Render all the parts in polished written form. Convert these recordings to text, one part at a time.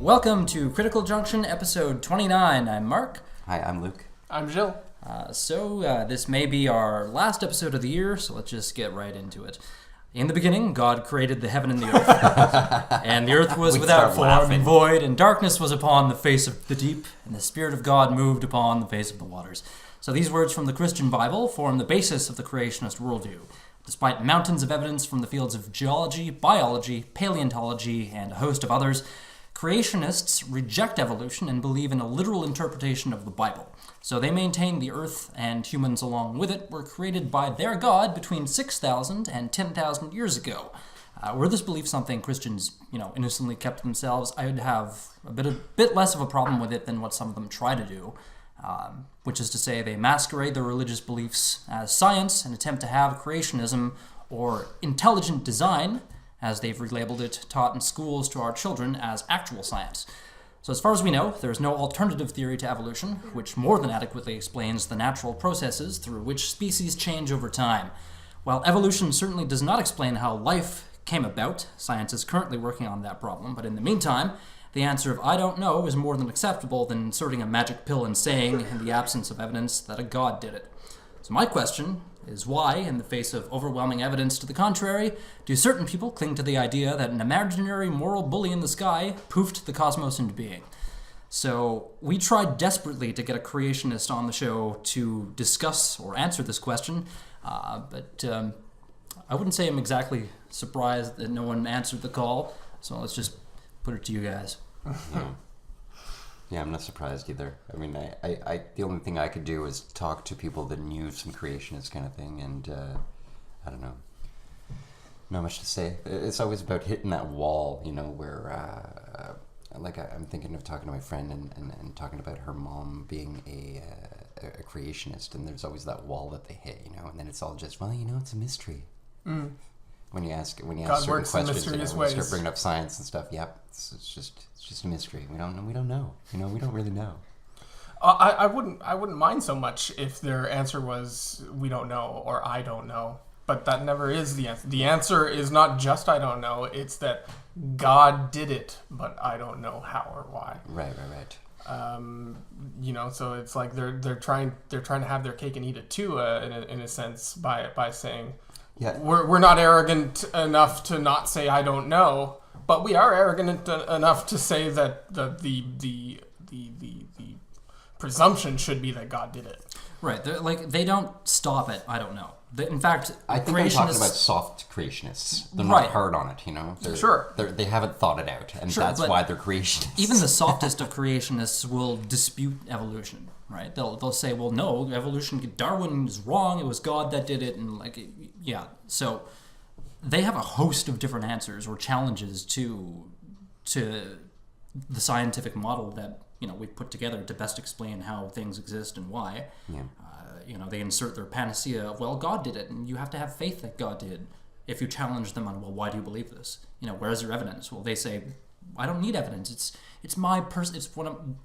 Welcome to Critical Junction, episode 29. I'm Mark. Hi, I'm Luke. I'm Jill. This may be our last episode of the year, so let's just get right into it. In the beginning, God created the heaven and the earth. And the earth was without form and void, and darkness was upon the face of the deep, and the Spirit of God moved upon the face of the waters. So these words from the Christian Bible form the basis of the creationist worldview. Despite mountains of evidence from the fields of geology, biology, paleontology, and a host of others, creationists reject evolution and believe in a literal interpretation of the Bible. So they maintain the earth and humans along with it were created by their God between 6,000 and 10,000 years ago. Were this belief something Christians, innocently kept to themselves, I would have a bit less of a problem with it than what some of them try to do, which is to say they masquerade their religious beliefs as science and attempt to have creationism or intelligent design, as they've relabeled it, taught in schools to our children as actual science. So as far as we know, there is no alternative theory to evolution, which more than adequately explains the natural processes through which species change over time. While evolution certainly does not explain how life came about, science is currently working on that problem, but in the meantime, the answer of I don't know is more than acceptable than inserting a magic pill and saying, in the absence of evidence, that a god did it. So my question is why, in the face of overwhelming evidence to the contrary, do certain people cling to the idea that an imaginary moral bully in the sky poofed the cosmos into being? So we tried desperately to get a creationist on the show to discuss or answer this question, but I wouldn't say I'm exactly surprised that no one answered the call, so let's just put it to you guys. Yeah, I'm not surprised either. I mean, I the only thing I could do was talk to people that knew some creationist kind of thing, and I don't know. Not much to say. It's always about hitting that wall, where, I'm thinking of talking to my friend and talking about her mom being a creationist, and there's always that wall that they hit, and then it's all just, it's a mystery. Mm. When you ask God certain questions, ways. Start bringing up science and stuff. Yep, it's just a mystery. We don't know. We don't really know. I wouldn't mind so much if their answer was we don't know or I don't know, but that never is the answer. The answer is not just I don't know. It's that God did it, but I don't know how or why. Right. So it's like they're trying to have their cake and eat it too, in a sense, by saying. Yeah. We're not arrogant enough to not say I don't know, but we are arrogant enough to say that the presumption should be that God did it. Right. They don't stop at I don't know. In fact, I think I'm talking about soft creationists. They're not right. hard on it, Sure. They haven't thought it out, and that's why they're creationists. Even the softest of creationists will dispute evolution, right? They'll say, well, no, evolution, Darwin is wrong, it was God that did it, and So they have a host of different answers or challenges to the scientific model that we've put together to best explain how things exist and why. Yeah. They insert their panacea of, well, God did it, and you have to have faith that God did. If you challenge them on, well, why do you believe this? Where's your evidence? Well, they say, I don't need evidence. It's my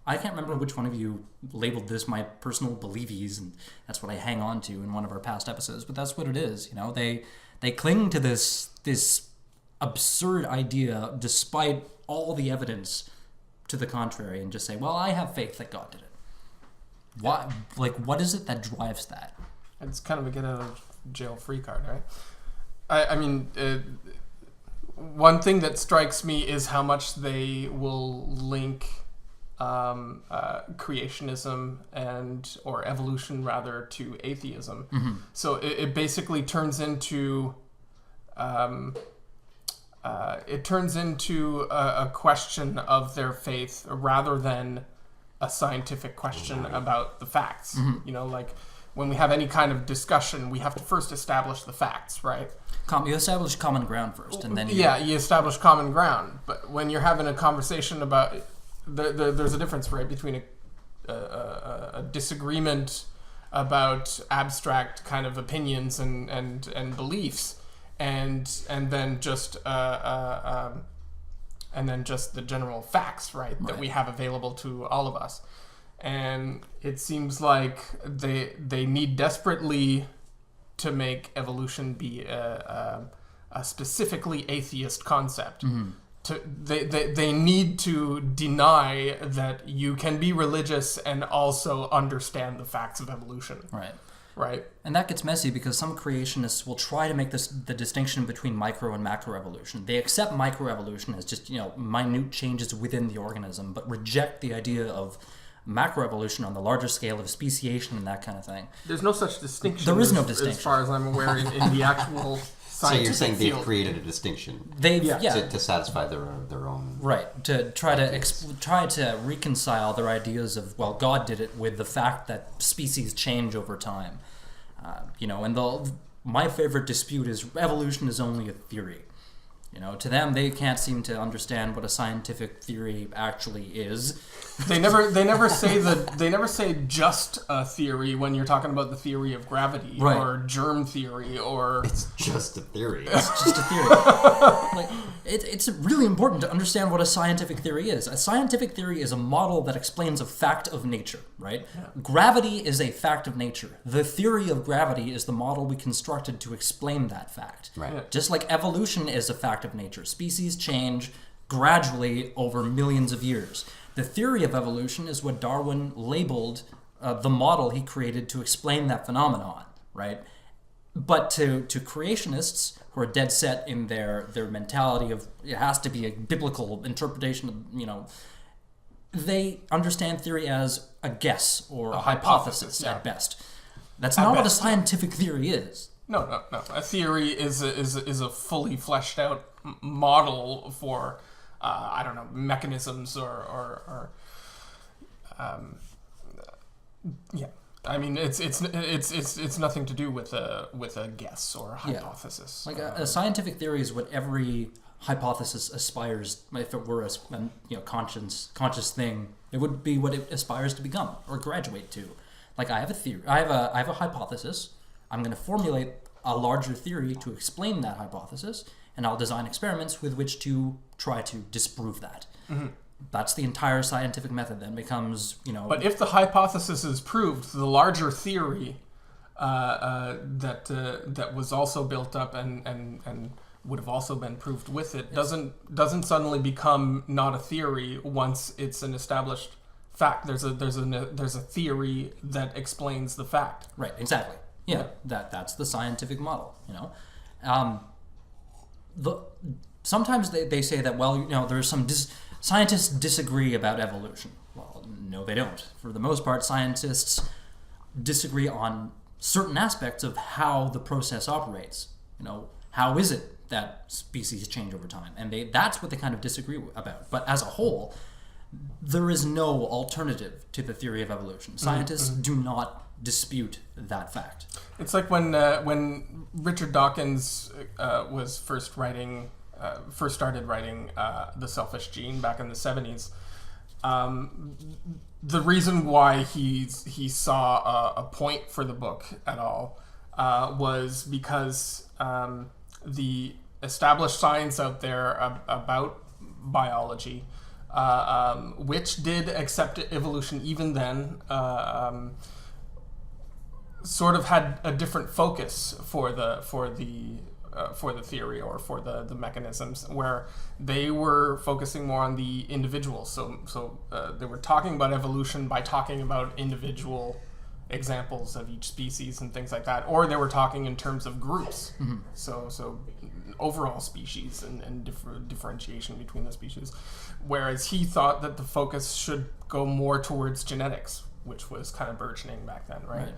I can't remember which one of you labeled this my personal believies, and that's what I hang on to in one of our past episodes. But that's what it is. They cling to this absurd idea despite all the evidence to the contrary, and just say, well, I have faith that God did it. Why? What is it that drives that? It's kind of a get out of jail free card, right? I mean, one thing that strikes me is how much they will link creationism or evolution rather to atheism. Mm-hmm. So it basically turns into a question of their faith rather than a scientific question about the facts. Mm-hmm. When we have any kind of discussion, we have to first establish the facts, right? You establish common ground first, and then you establish common ground. But when you're having a conversation about, there's a difference, right, between a disagreement about abstract kind of opinions and beliefs, and then just the general facts, right, that we have available to all of us. And it seems like they need desperately to make evolution be a specifically atheist concept. Mm-hmm. they need to deny that you can be religious and also understand the facts of evolution. Right. And that gets messy because some creationists will try to make the distinction between micro and macroevolution. They accept microevolution as just, minute changes within the organism, but reject the idea of macroevolution on the larger scale of speciation and that kind of thing. There's no such distinction. There is no distinction. As far as I'm aware, in the actual So scientific you're saying field. they've created a distinction to satisfy their own... Right, to try to reconcile their ideas of, well, God did it with the fact that species change over time. And my favorite dispute is evolution is only a theory. To them, they can't seem to understand what a scientific theory actually is. They never say just a theory when you're talking about the theory of gravity or germ theory or... It's just a theory. It's just a theory. It's really important to understand what a scientific theory is. A scientific theory is a model that explains a fact of nature, right? Yeah. Gravity is a fact of nature. The theory of gravity is the model we constructed to explain that fact. Right. Yeah. Just like evolution is a fact of nature. Species change gradually over millions of years. The theory of evolution is what Darwin labeled the model he created to explain that phenomenon, right? But to creationists who are dead set in their mentality of it has to be a biblical interpretation of, they understand theory as a guess or a hypothesis at best. That's not what a scientific theory is. No. A theory is a fully fleshed out model for mechanisms or I mean, it's nothing to do with a guess or a hypothesis. Like a scientific theory is what every hypothesis aspires. If it were a conscious thing, it would be what it aspires to become or graduate to. Like I have a theory. I have a hypothesis. I'm going to formulate a larger theory to explain that hypothesis, and I'll design experiments with which to try to disprove that. Mm-hmm. That's the entire scientific method. Then becomes, But if the hypothesis is proved, the larger theory that was also built up and would have also been proved with it doesn't suddenly become not a theory once it's an established fact. There's a theory that explains the fact. Right. Exactly. Yeah. That's the scientific model. Sometimes they say that there's some scientists disagree about evolution. Well, no, they don't. For the most part, scientists disagree on certain aspects of how the process operates. How is it that species change over time? And that's what they kind of disagree about. But as a whole, there is no alternative to the theory of evolution. Scientists do not dispute that fact. It's like when Richard Dawkins was first started writing The Selfish Gene back in the 70s. The reason why he saw a point for the book at all was because the established science out there about biology, which did accept evolution even then, sort of had a different focus for the theory or for the mechanisms, where they were focusing more on the individual. So they were talking about evolution by talking about individual examples of each species and things like that, or they were talking in terms of groups. Mm-hmm. So overall species and differentiation between the species. Whereas he thought that the focus should go more towards genetics, which was kind of burgeoning back then, right?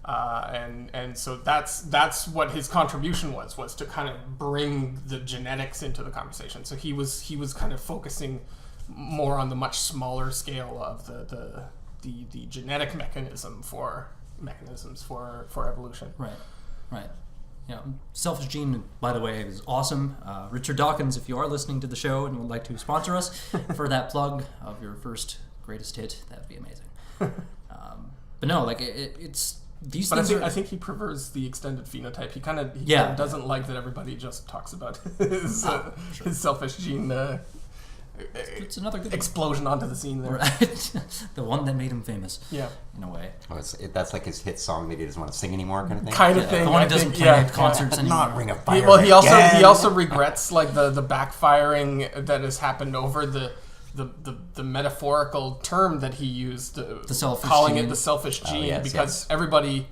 And so that's what his contribution was to kind of bring the genetics into the conversation. So he was kind of focusing more on the much smaller scale of the genetic mechanisms for evolution. Right. Yeah, Selfish Gene, by the way, is awesome. Richard Dawkins, if you are listening to the show and would like to sponsor us for that plug of your first greatest hit, that'd be amazing. But no, like it's. These but things I think he prefers the extended phenotype. He kind of doesn't like that everybody just talks about his Selfish Gene It's another good explosion onto the scene there. Right. The one that made him famous. Yeah. In a way. Oh, that's like his hit song that he doesn't want to sing anymore, kind of thing. Kind of thing. The one he doesn't play at concerts anymore. Not Ring of Fire. He also regrets like the backfiring that has happened over the metaphorical term that he used, the selfish calling gene. it the selfish gene, because everybody.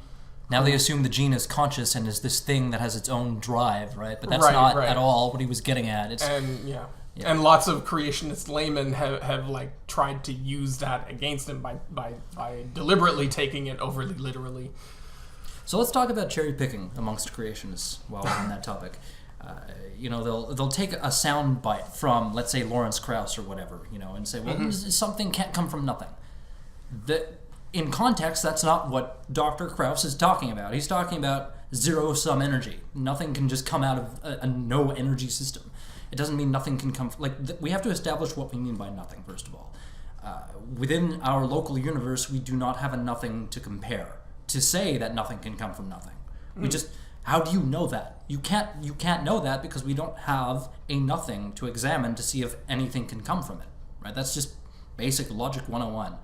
Now they assume the gene is conscious and is this thing that has its own drive, right? But that's Right, not right. at all what he was getting at. It's And and lots of creationist laymen have like tried to use that against him by deliberately taking it overly literally. So let's talk about cherry picking amongst creationists while we're on that topic. They'll take a sound bite from, let's say, Lawrence Krauss or whatever, and say, well, something can't come from nothing. In context, that's not what Dr. Krauss is talking about. He's talking about zero-sum energy. Nothing can just come out of a no-energy system. It doesn't mean nothing can come... we have to establish what we mean by nothing, first of all. Within our local universe, we do not have a nothing to compare. To say that nothing can come from nothing. We just... How do you know that? You can't know that because we don't have a nothing to examine to see if anything can come from it. Right? That's just basic logic 101.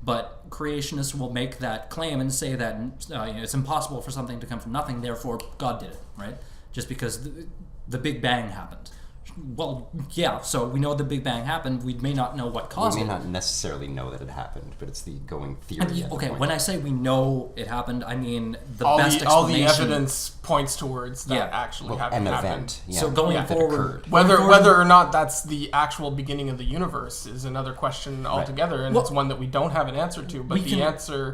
But creationists will make that claim and say that it's impossible for something to come from nothing, therefore God did it, right? Just because the Big Bang happened. Well, yeah, so we know the Big Bang happened. We may not know what caused it. We may not necessarily know that it happened, but it's the going theory. Okay, when I say we know it happened, I mean all best the explanation. evidence points towards that actually an happened. event. Yeah, So going that forward, occurred. Whether or not that's the actual beginning of the universe is another question altogether, and it's one that we don't have an answer to. But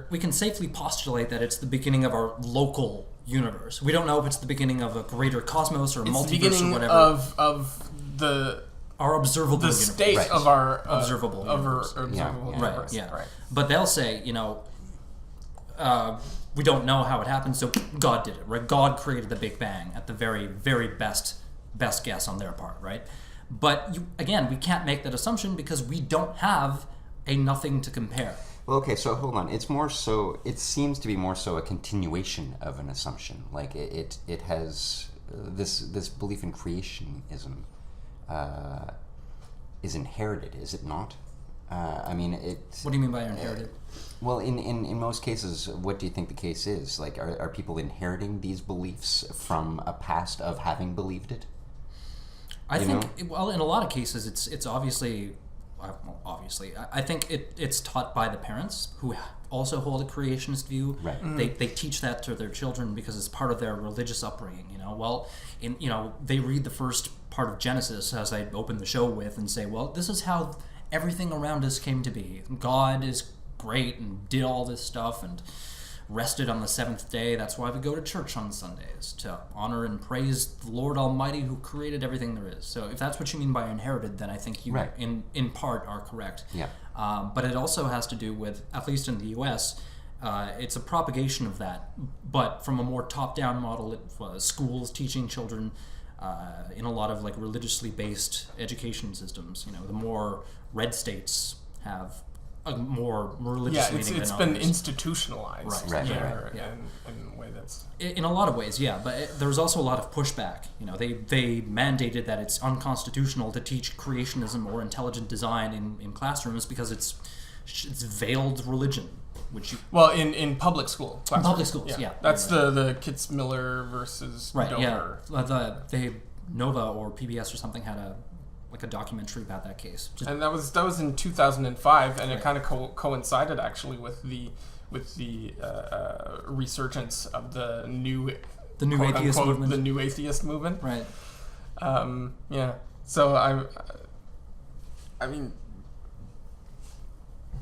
we can safely postulate that it's the beginning of our local universe. We don't know if it's the beginning of a greater cosmos or multiverse or whatever. of our observable the universe. state of our observable universe. universe. Right. But they'll say, we don't know how it happened, so God did it, right? God created the Big Bang at the very, very best guess on their part, right? But we can't make that assumption because we don't have a nothing to compare. Well, okay, so hold on. It's more so. It seems to be more so a continuation of an assumption. Like it has this belief in creationism is inherited, is it not? I mean, it. What do you mean by inherited? Well, in most cases, what do you think the case is? Like, are people inheriting these beliefs from a past of having believed it? I think, in a lot of cases, it's obviously. I think it's taught by the parents who also hold a creationist view. Right. They teach that to their children because it's part of their religious upbringing. They read the first part of Genesis, as I opened the show with, and say, well, this is how everything around us came to be. God is great and did all this stuff and rested on the seventh day. That's why we go to church on Sundays, to honor and praise the Lord Almighty who created everything there is. So if that's what you mean by inherited, then I think you in part are correct. Yeah. But it also has to do with, at least in the U.S., it's a propagation of that, but from a more top-down model. Schools teaching children in a lot of religiously based education systems. The more red states have a more religious meaning than it's others. been institutionalized Right. in a way that's... In a lot of ways, yeah, but there's also a lot of pushback. They mandated that it's unconstitutional to teach creationism or intelligent design in classrooms because it's veiled religion. In public school classrooms. In public schools, yeah. That's the Kitzmiller versus Dover. They Nova or PBS or something had a documentary about that case. And that was in 2005, and it kind of coincided actually with the resurgence of the new atheist unquote, movement. the new atheist movement. Right. So I mean,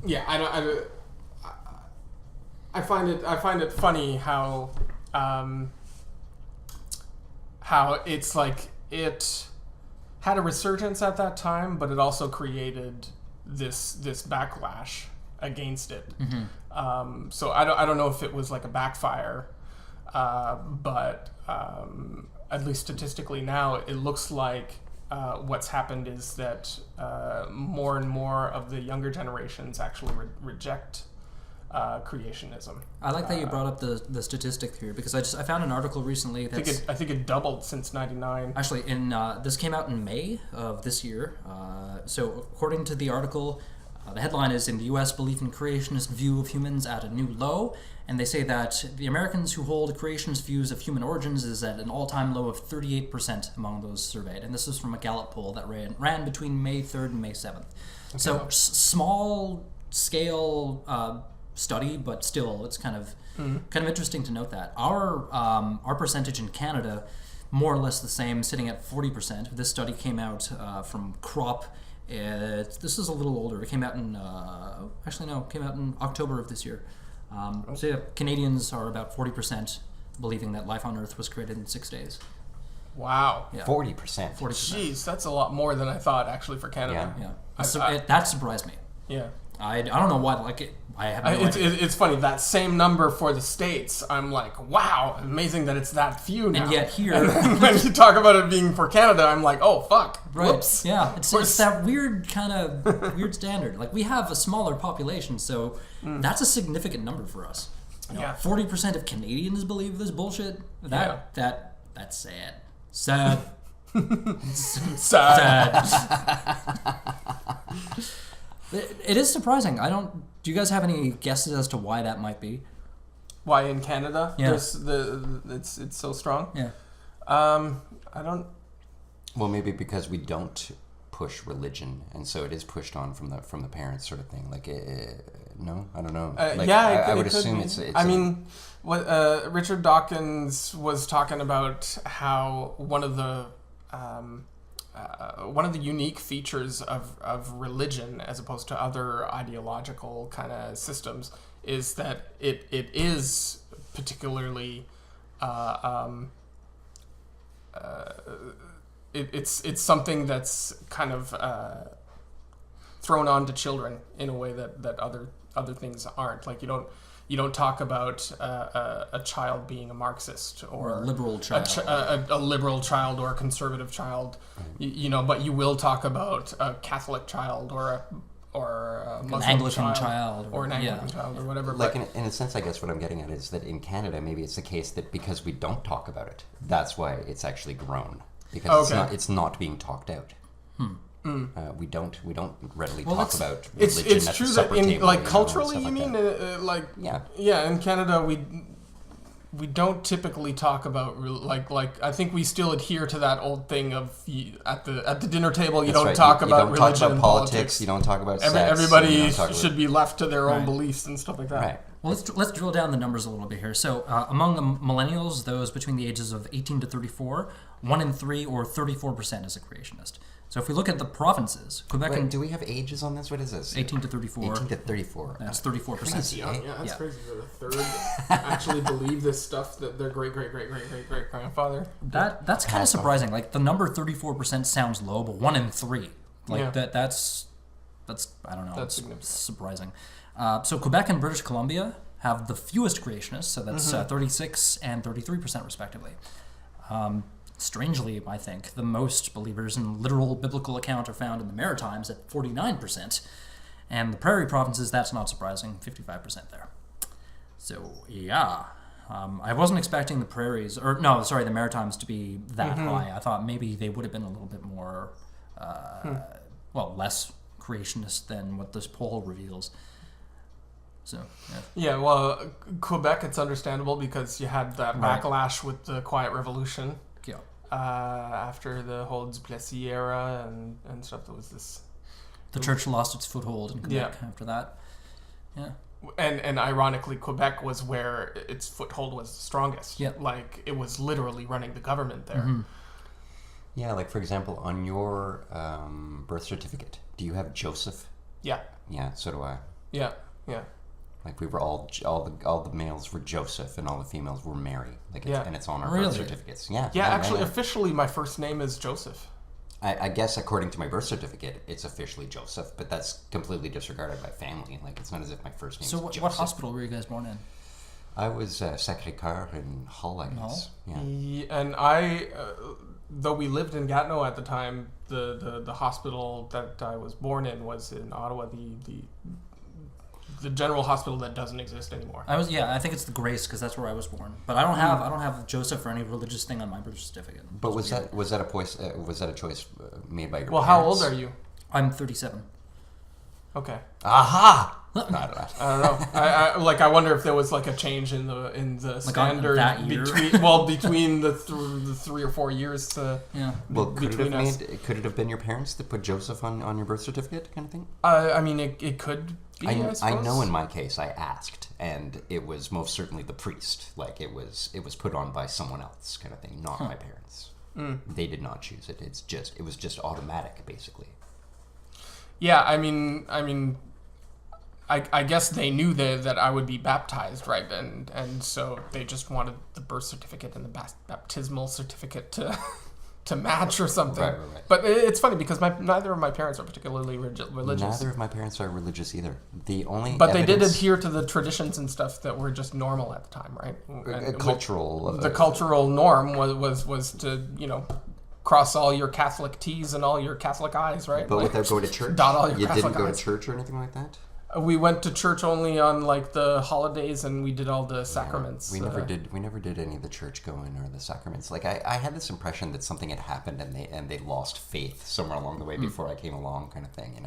yeah. I find it funny how it's like it had a resurgence at that time, but it also created this backlash against it. Mm-hmm. So I don't know if it was like a backfire, but at least statistically now, it looks like what's happened is that more and more of the younger generations actually reject creationism. I like that you brought up the statistic here, because I found an article recently that's... I think it doubled since 99. Actually, this came out in May of this year. So according to the article, the headline is, "In the U.S., belief in creationist view of humans at a new low." And they say that the Americans who hold creationist views of human origins is at an all-time low of 38% among those surveyed. And this is from a Gallup poll that ran between May 3rd and May 7th. Okay. So small scale study, but still, it's kind of interesting to note that our percentage in Canada, more or less the same, sitting at 40%. This study came out from Crop. This is a little older. It came out in came out in October of this year. So yeah, Canadians are about 40% believing that life on Earth was created in 6 days. Wow. Yeah. 40%. Jeez, that's a lot more than I thought, actually, for Canada. Yeah. That surprised me. Yeah. I don't know why. Like I have no idea. It's funny, that same number for the States, I'm like, wow, amazing that it's that few now. And yet here... And then when you talk about it being for Canada, I'm like, oh, fuck. Right. Whoops. Yeah, it's that weird kind of weird standard. Like, we have a smaller population, so that's a significant number for us. Yeah. 40% of Canadians believe this bullshit. That's sad. Sad. Sad. It is surprising. Do you guys have any guesses as to why that might be? Why in Canada? Yeah. It's so strong? Yeah. I don't... Well, maybe because we don't push religion, and so it is pushed on from the parents, sort of thing. Like, no, I don't know. I would assume it's. I mean, what Richard Dawkins was talking about, how one of the unique features of religion, as opposed to other ideological kind of systems, is that it is particularly it's something that's kind of thrown on to children in a way that other things aren't. Like, you don't talk about a child being a Marxist or a liberal child, a liberal child or a conservative child, but you will talk about a Catholic child or a Muslim Anglican child or an Anglican child or whatever. Like, in a sense, I guess what I'm getting at is that in Canada, maybe it's the case that because we don't talk about it, that's why it's actually grown, because it's not being talked out. We don't readily talk about religion. It's true that in culturally, you mean in Canada we don't typically talk about I think we still adhere to that old thing of at the dinner table you don't talk about religion and politics. You don't talk about sex. Everybody should be left to their own beliefs and stuff like that. Right. Well, let's drill down the numbers a little bit here. So among the millennials, those between the ages of 18 to 34, 1 in 3 or 34% is a creationist. So if we look at the provinces, Quebec and... Do we have ages on this? What is this? 18 to 34. 18 to 34. That's 34%. Crazy, yeah, that's crazy that a third actually believe this stuff that their great-great-great-great-great-great-grandfather... That's kind of surprising. Like, the number 34% sounds low, but 1 in 3. Like, that's I don't know. That's surprising. So Quebec and British Columbia have the fewest creationists, so that's 36 and 33% respectively. Strangely, I think, the most believers in literal biblical account are found in the Maritimes at 49%, and the Prairie provinces, that's not surprising, 55% there. So, yeah, I wasn't expecting the Maritimes to be that high. I thought maybe they would have been a little bit more, less creationist than what this poll reveals. So, yeah, well, Quebec, it's understandable because you had that backlash with the Quiet Revolution. Yeah. After the whole Duplessis era and stuff, there was this... The church lost its foothold in Quebec after that. Yeah. And ironically, Quebec was where its foothold was strongest. Yeah. Like, it was literally running the government there. Mm-hmm. Yeah, like, for example, on your birth certificate, do you have Joseph? Yeah. Yeah, so do I. Yeah, yeah. Like, we were all the males were Joseph and all the females were Mary. Like, and it's on our birth certificates. Yeah. Yeah, actually, officially, my first name is Joseph. I guess according to my birth certificate, it's officially Joseph, but that's completely disregarded by family. Like, it's not as if my first name is Joseph. So what hospital were you guys born in? I was Sacré-Cœur in Hull, I guess. Yeah, and I, though we lived in Gatineau at the time, the hospital that I was born in was in Ottawa. the general hospital that doesn't exist anymore. I think it's the Grace because that's where I was born. But I don't have Joseph or any religious thing on my birth certificate. But was that a choice made by your Well, parents? how old are you? I'm 37. Okay. Aha! I don't know. I don't know. I wonder if there was like a change in the standard that year? between the 3 or 4 years to Well, could between us. could it have been your parents that put Joseph on your birth certificate, kind of thing? I mean, it could be. I I know in my case I asked, and it was most certainly the priest. Like it was put on by someone else, kind of thing, not my parents. They did not choose it. It was just automatic, basically. Yeah, I mean, I guess they knew that I would be baptized, right? And so they just wanted the birth certificate and the baptismal certificate to match or something. Right. But it's funny because neither of my parents are particularly religious. Neither of my parents are religious either. But they did adhere to the traditions and stuff that were just normal at the time, right? And cultural. The cultural norm was to cross all your Catholic T's and all your Catholic I's, right? But without going to church? Dot all your You Catholic didn't go I's. to church or anything like that? We went to church only on like the holidays, and we did all the sacraments. We never did any of the church going or the sacraments. Like I had this impression that something had happened and they lost faith somewhere along the way before I came along, kind of thing,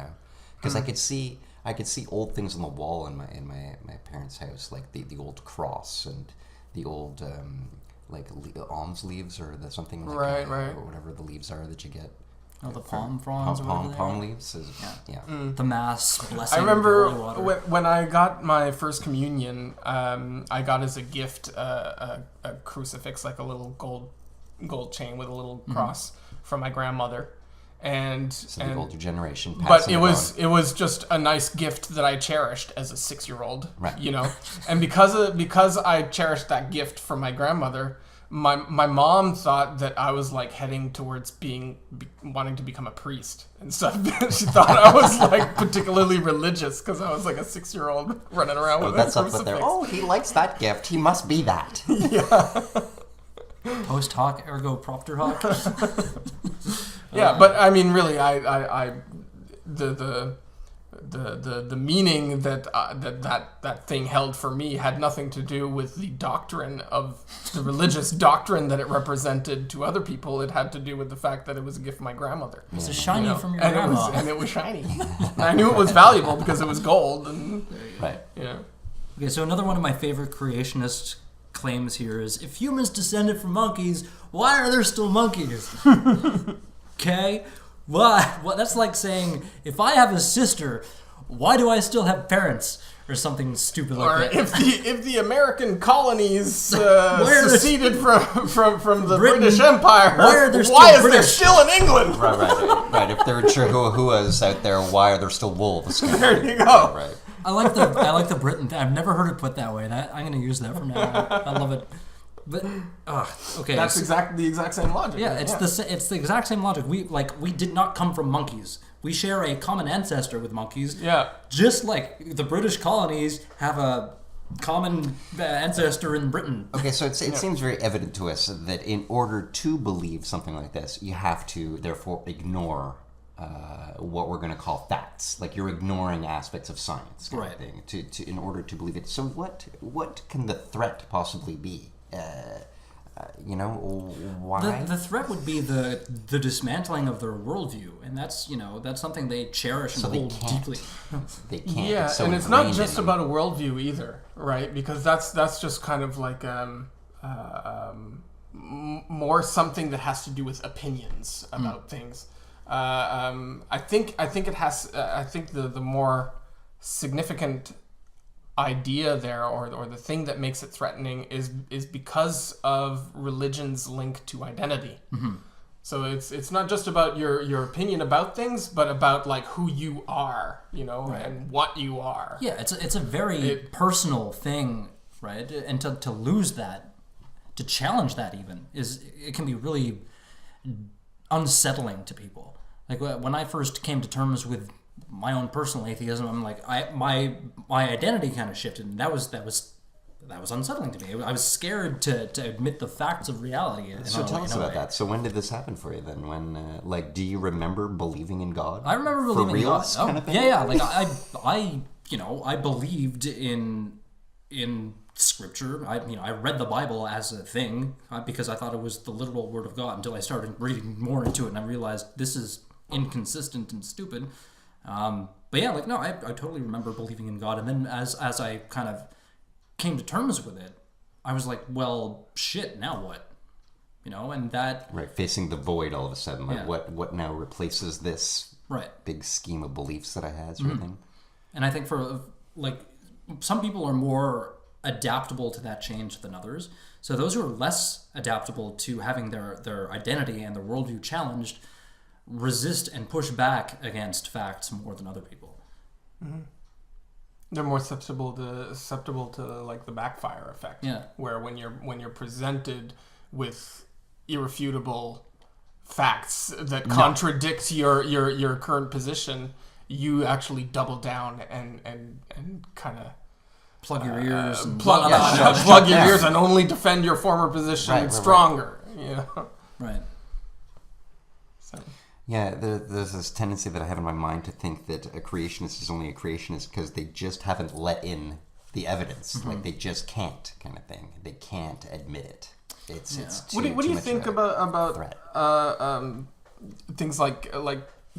Because I could see old things on the wall in my parents' house, like the old cross and the old alms leaves or something like right. or whatever the leaves are that you get. Oh, the palm fronds or whatever they palm are. leaves. The mass blessing. I remember of holy water. when I got my first communion, I got as a gift a crucifix, like a little gold chain with a little cross from my grandmother, and The older generation. But it was just a nice gift that I cherished as a 6-year-old, right? And because I cherished that gift from my grandmother. My mom thought that I was like heading towards wanting to become a priest and stuff. She thought I was like particularly religious because I was like a 6-year-old running around with that's a up crucifix. there. Oh, he likes that gift. He must be that. Yeah. Post hoc ergo propter hoc. Yeah, but I mean, really, the meaning that thing held for me had nothing to do with the doctrine of the religious doctrine that it represented to other people. It had to do with the fact that it was a gift from my grandmother. It's a shiny from your and grandma. It was shiny. And I knew it was valuable because it was gold. And Right. yeah. Okay, so another one of my favorite creationist claims here is, if humans descended from monkeys, why are there still monkeys? Okay? Why? Well, that's like saying, if I have a sister, why do I still have parents? Or something stupid like that. If the American colonies seceded from the British Empire, why is there still in England? Right. If there are chihuahuas out there, why are there still wolves? There you go. Right. I like the Britain thing. I've never heard it put that way. I'm going to use that from now on. I love it. But okay, That's the exact same logic. Yeah, it's the exact same logic. We did not come from monkeys. We share a common ancestor with monkeys. Yeah. Just like the British colonies have a common ancestor in Britain. Okay, so it seems very evident to us that in order to believe something like this, you have to therefore ignore what we're going to call facts. Like you're ignoring aspects of science, kind of thing, to in order to believe it. So what can the threat possibly be? Why? The threat would be the dismantling of their worldview, and that's something they cherish and hold deeply. They can't. Yeah, it's so and it's not ingrained just in about a worldview either, right? Because that's just kind of like more something that has to do with opinions about things. I think it has. I think the more significant idea there, or the thing that makes it threatening, is because of religion's link to identity. Mm-hmm. So it's not just about your opinion about things, but about like who you are, and what you are. Yeah, it's a very personal thing, right? And to lose that, to challenge that even, it can be really unsettling to people. Like when I first came to terms with my own personal atheism, I'm like, my identity kind of shifted, and that was unsettling to me. I was scared to admit the facts of reality. So tell us about that. So when did this happen for you then? When do you remember believing in God? I remember believing in God. Kind of thing? Yeah. Like I believed in scripture. I read the Bible as a thing because I thought it was the literal word of God until I started reading more into it and I realized this is inconsistent and stupid. But yeah, like, no, I totally remember believing in God. And then as I kind of came to terms with it, I was like, well, shit, now what? And that... Right, facing the void all of a sudden. Like, Yeah. what now replaces this big scheme of beliefs that I had, sort of thing? And I think for, like, some people are more adaptable to that change than others. So those who are less adaptable to having their identity and their worldview challenged resist and push back against facts more than other people. Mm-hmm. They're more susceptible to like the backfire effect. Yeah. Where when you're presented with irrefutable facts that contradict your current position, you actually double down and kind of Plug your ears. Plug your ears and only defend your former position stronger. Right. So. Yeah, there's this tendency that I have in my mind to think that a creationist is only a creationist because they just haven't let in the evidence. Mm-hmm. Like, they just can't, kind of thing. They can't admit it. It's too, what do you think about things like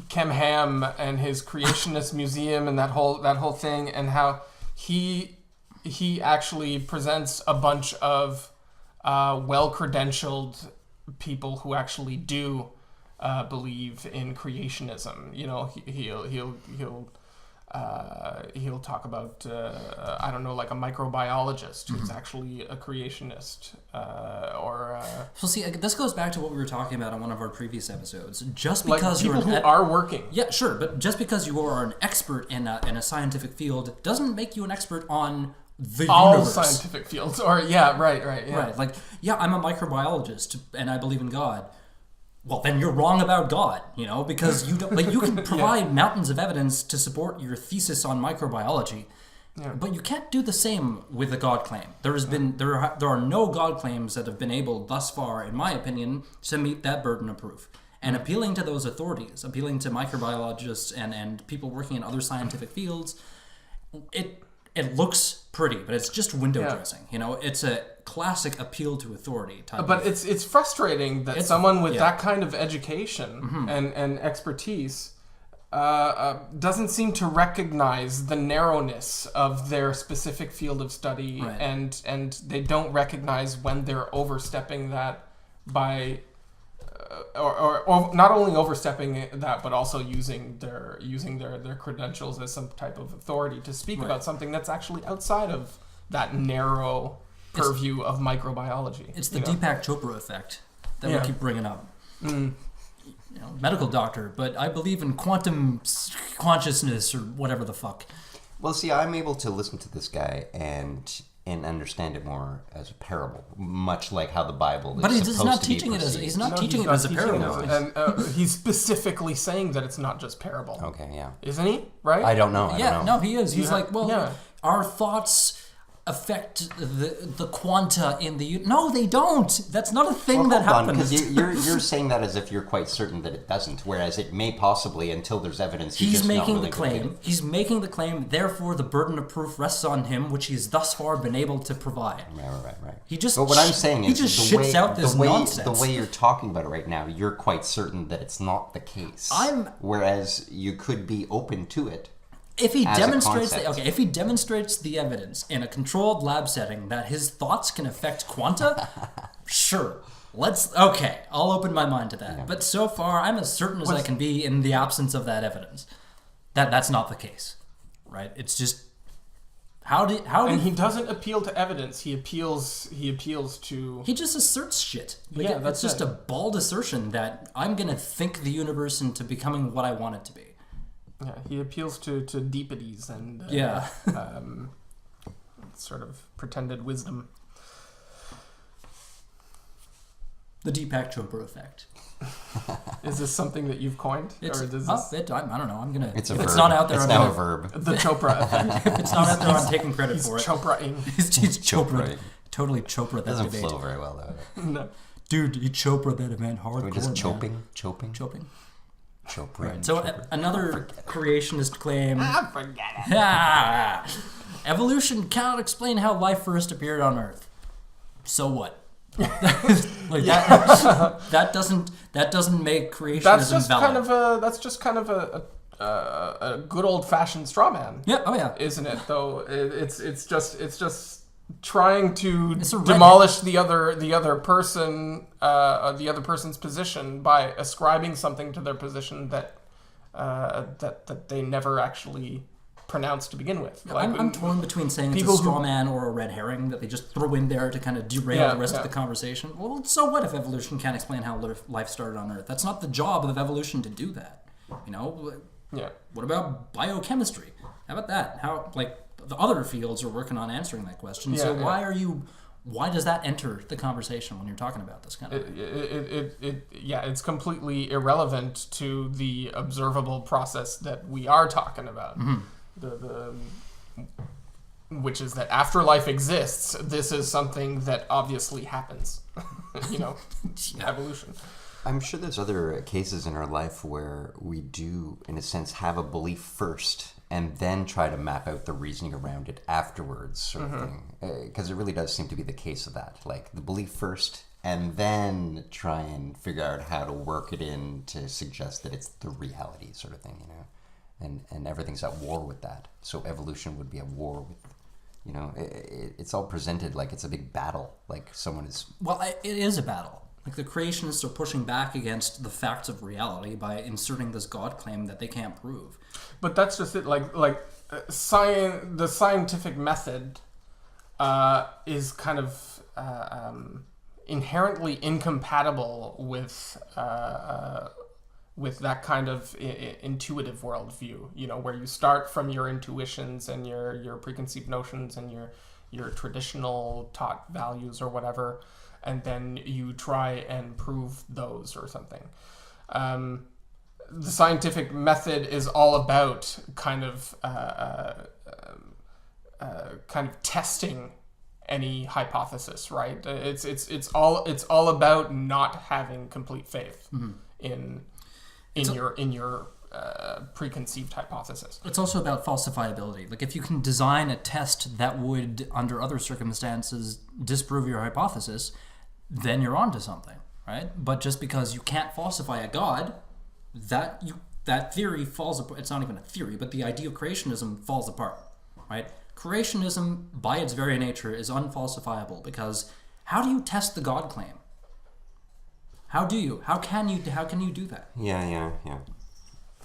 Kem Ham and his Creationist museum and that whole thing, and how he actually presents a bunch of well-credentialed people who actually do believe in creationism. He'll talk about I don't know, like a microbiologist who's actually a creationist, or well, see, this goes back to what we were talking about on one of our previous episodes. Just like because people who are working, yeah, sure, but just because you are an expert in a scientific field doesn't make you an expert on the all universe. scientific fields. Or right. Like, yeah, I'm a microbiologist and I believe in God. Well, then you're wrong about God, because you don't, like, you can provide mountains of evidence to support your thesis on microbiology, but you can't do the same with a God claim. There are no God claims that have been able thus far, in my opinion, to meet that burden of proof. And appealing to those authorities, appealing to microbiologists and people working in other scientific fields, it looks pretty, but it's just window dressing. It's a classic appeal to authority type. But it's frustrating that someone with that kind of education and expertise doesn't seem to recognize the narrowness of their specific field of study, and they don't recognize when they're overstepping that by. Or not only overstepping that, but also using their credentials as some type of authority to speak about something that's actually outside of that narrow purview of microbiology. It's the Deepak Chopra effect that we keep bringing up. Medical doctor, but I believe in quantum consciousness or whatever the fuck. Well, see, I'm able to listen to this guy and understand it more as a parable, much like how the Bible is but supposed not to teaching be it as perceived. he's not teaching it as a parable. And he's specifically saying that it's not just parable. Okay, yeah. Isn't he? Right? I don't know. No, he is. He's like, our thoughts affect the quanta in the... No, they don't. That's not a thing that happens. Because you're saying that as if you're quite certain that it doesn't, whereas it may possibly, until there's evidence. He's making the claim. He's making the claim. Therefore, the burden of proof rests on him, which he's thus far been able to provide. Right. He just. But what I'm saying is, he just shits out this nonsense. The way you're talking about it right now, you're quite certain that it's not the case. Whereas you could be open to it. If he demonstrates the evidence in a controlled lab setting that his thoughts can affect quanta, sure. I'll open my mind to that. Yeah. But so far, I'm as certain as I can be in the absence of that evidence. That's not the case, right? It's just and he doesn't appeal to evidence. He appeals to. He just asserts shit. That's just a bald assertion that I'm gonna think the universe into becoming what I want it to be. Yeah, he appeals to deepities and sort of pretended wisdom. The Deepak Chopra effect. Is this something that you've coined? I don't know. I'm gonna. It's a verb. It's not out there. It's now a verb. The Chopra effect. If it's not out there, I'm taking credit for it. Chopraing. He's Chopra. Totally Chopra that doesn't debate. Flow very well though. No. Dude, he Chopra that event hardcore. Just choping. Choping. Chopra. So another creationist claim. Forget it. Evolution cannot explain how life first appeared on Earth. So what? That doesn't make creationism valid. That's just kind of a good old fashioned straw man. Yeah. Oh yeah. Isn't it though? It's just trying to It's a red demolish the other person's position by ascribing something to their position that they never actually pronounced to begin with. I'm torn between saying it's a straw man or a red herring that they just throw in there to kind of derail the rest of the conversation. Well, so what if evolution can't explain how life started on Earth? That's not the job of evolution to do that. You know? Yeah. What about biochemistry? How about that? How, like, the other fields are working on answering that question. Yeah, so yeah. why does that enter the conversation when you're talking about this kind of thing? It's completely irrelevant to the observable process that we are talking about. Mm-hmm. Which is that after life exists, this is something that obviously happens. Evolution. I'm sure there's other cases in our life where we do, in a sense, have a belief first and then try to map out the reasoning around it afterwards, sort of thing. Because it really does seem to be the case of that. Like, the belief first and then try and figure out how to work it in to suggest that it's the reality, sort of thing, you know? And everything's at war with that. So evolution would be at war with, you know, it's all presented like it's a big battle. Like someone is... Well, it is a battle. Like, the creationists are pushing back against the facts of reality by inserting this God claim that they can't prove. But that's just it. The scientific method is kind of inherently incompatible with that kind of intuitive worldview. You know, where you start from your intuitions and your preconceived notions and your traditional taught values or whatever, and then you try and prove those or something. The scientific method is all about kind of testing any hypothesis, right? It's all about not having complete faith in your preconceived hypothesis. It's also about falsifiability. Like, if you can design a test that would, under other circumstances, disprove your hypothesis, then you're onto something, right? But just because you can't falsify a god, that theory falls apart. It's not even a theory, but the idea of creationism falls apart, right? Creationism, by its very nature, is unfalsifiable, because how do you test the God claim? How do you? How can you do that? Yeah.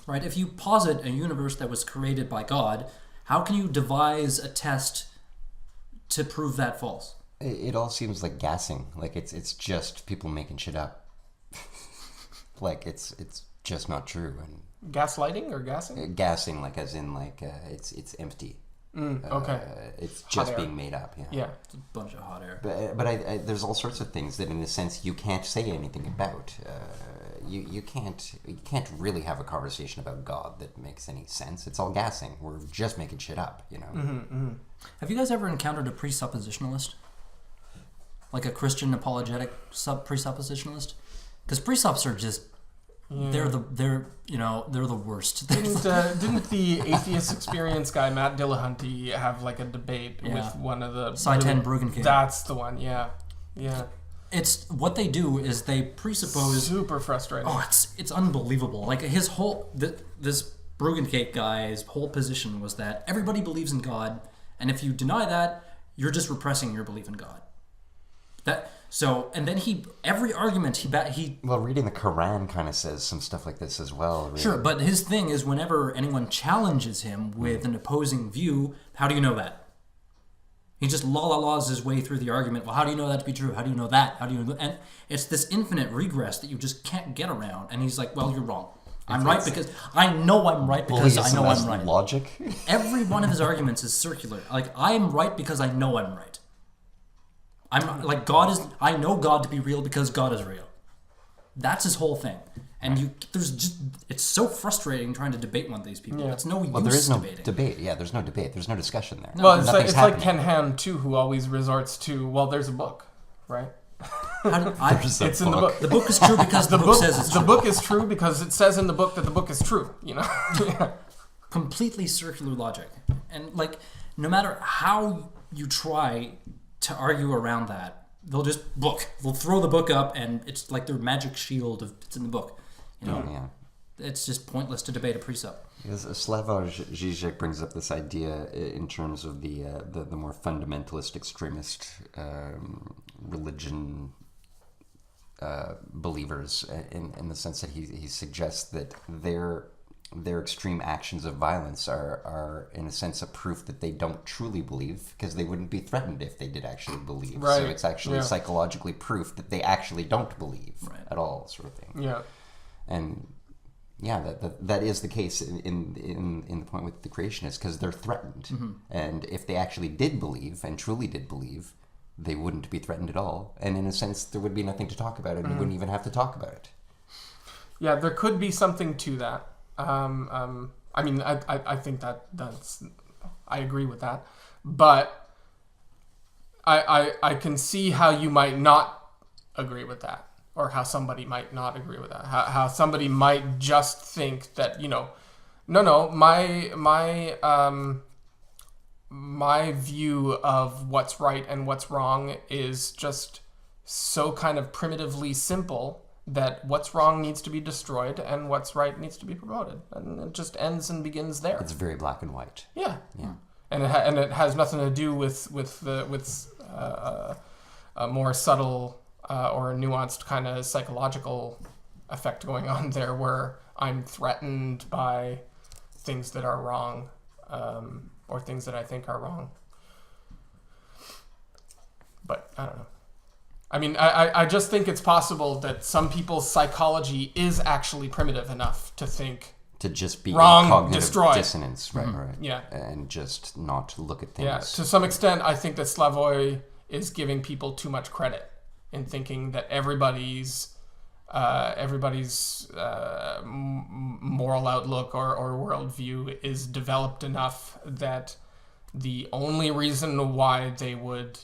Right? If you posit a universe that was created by God, how can you devise a test to prove that false? It all seems like gassing. Like it's just people making shit up. Like it's just not true. And gaslighting or gassing? Gassing, like as in like it's empty. Okay. It's just being made up. Yeah. It's a bunch of hot air. But I there's all sorts of things that, in a sense, you can't say anything about. You can't really have a conversation about God that makes any sense. It's all gassing. We're just making shit up, you know. Have you guys ever encountered a presuppositionalist? Like a Christian apologetic presuppositionalist? Because presupps are just they're the worst. Didn't the atheist experience guy Matt Dillahunty have like a debate with one of the Saitan Bruggencake? That's the one. Yeah. It's what they do is they presuppose super frustrating. Oh, it's unbelievable. Like his whole this Bruggencake guy's whole position was that everybody believes in God, and if you deny that, you're just repressing your belief in God. And then every argument he reading the Quran kind of says some stuff like this as well. Really. Sure, but his thing is whenever anyone challenges him with an opposing view, how do you know that? He just laws his way through the argument. Well, how do you know that to be true? How do you know that? How do you know? And it's this infinite regress that you just can't get around. And he's like, well, you're wrong. I'm right because I know I'm right because I know I'm right. Logic. Every one of his arguments is circular. Like, I am right because I know I'm right. I'm like, I know God to be real because God is real. That's his whole thing. And it's so frustrating trying to debate one of these people. It's no use there is no debating. debate. Yeah, there's no debate. There's no discussion there. Well, it's like Ken Ham too, who always resorts to, well, there's a book, right? It's in the book. The book is true because the book says it's true. The book is true because it says in the book that the book is true. Yeah. Completely circular logic, and like no matter how you try to argue around that, they'll throw the book up, and it's like their magic shield of it's in the book. Yeah. It's just pointless to debate a precept. Because Slavoj Žižek brings up this idea in terms of the more fundamentalist, extremist religion believers, in the sense that he suggests that their extreme actions of violence are in a sense a proof that they don't truly believe, because they wouldn't be threatened if they did actually believe. Right. So it's actually psychologically proof that they actually don't believe at all, sort of thing. Yeah. And yeah, that is the case in the point with the creationists, because they're threatened. Mm-hmm. And if they actually did believe and truly did believe, they wouldn't be threatened at all. And in a sense, there would be nothing to talk about, and you wouldn't even have to talk about it. Yeah, there could be something to that. I mean, I think that's I agree with that, but I can see how you might not agree with that, or how somebody might not agree with that. How somebody might just think that, my view of what's right and what's wrong is just so kind of primitively simple that what's wrong needs to be destroyed and what's right needs to be promoted, and it just ends and begins there. It's very black and white. Yeah. And it has nothing to do with a more subtle or nuanced kind of psychological effect going on there, where I'm threatened by things that are wrong, or things that I think are wrong. But I don't know. I mean, I just think it's possible that some people's psychology is actually primitive enough to think to just be wrong, in cognitive destroyed. dissonance, right? Yeah, and just not look at things. Yeah, to some extent, I think that Slavoj is giving people too much credit in thinking that everybody's moral outlook or worldview is developed enough that the only reason why they would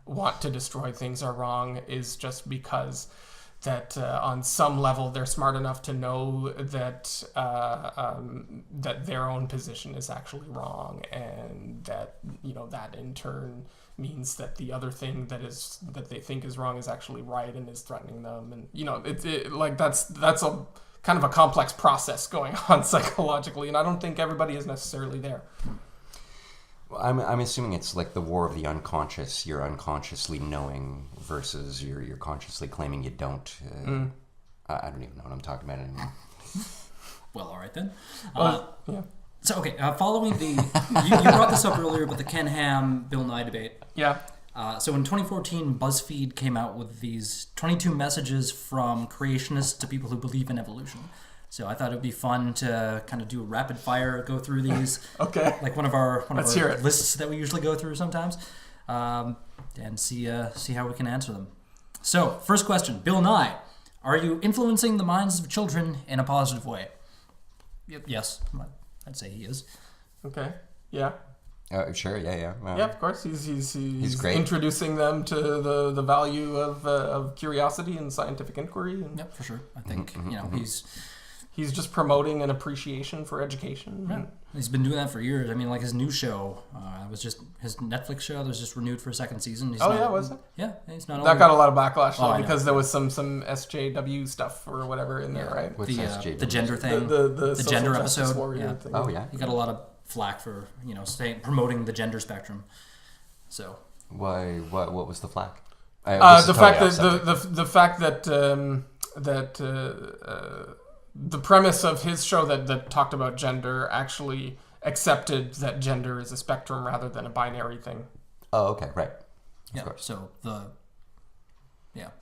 want to destroy things are wrong is just because that on some level they're smart enough to know that that their own position is actually wrong, and that that in turn means that the other thing that they think is wrong is actually right and is threatening them, and that's a kind of a complex process going on psychologically, and I don't think everybody is necessarily there. Well, I'm assuming it's like the war of the unconscious. You're unconsciously knowing versus you're consciously claiming you don't. I don't even know what I'm talking about anymore. Well, all right then. Yeah. So, okay, following the... you brought this up earlier, but the Ken Ham, Bill Nye debate. Yeah. So in 2014, BuzzFeed came out with these 22 messages from creationists to people who believe in evolution. So I thought it would be fun to kind of do a rapid fire, go through these. Okay. Like one of our hear it. lists that we usually go through sometimes, and see how we can answer them. So, first question, Bill Nye, are you influencing the minds of children in a positive way? Yes, I'd say he is. Okay. Yeah. Sure. Yeah. Yeah, of course. He's great. Introducing them to the value of curiosity and scientific inquiry. And yep, for sure. I think he's just promoting an appreciation for education. Yeah. He's been doing that for years. I mean, like his new show was just his Netflix show that was just renewed for a second season. Was it? Yeah, he's not. That got a lot of backlash though, because there was some SJW stuff or whatever in there, right? What's SJW? The gender thing, the gender episode. Thing. Oh yeah. He got a lot of flack for promoting the gender spectrum. So why? What was the flack? The fact that the premise of his show that talked about gender actually accepted that gender is a spectrum rather than a binary thing. Oh, okay, right. Yeah. So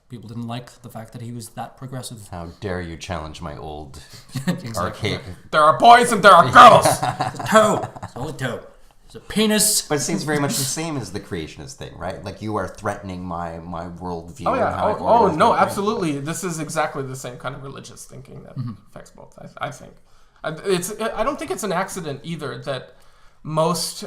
people didn't like the fact that he was that progressive. How dare you challenge my old Exactly. archaic? There are boys and there are girls. It's a toe. It's only toe. It's a penis. But it seems very much the same as the creationist thing, right? Like you are threatening my worldview. Oh yeah. No, absolutely. This is exactly the same kind of religious thinking that affects both. I think. I don't think it's an accident either that most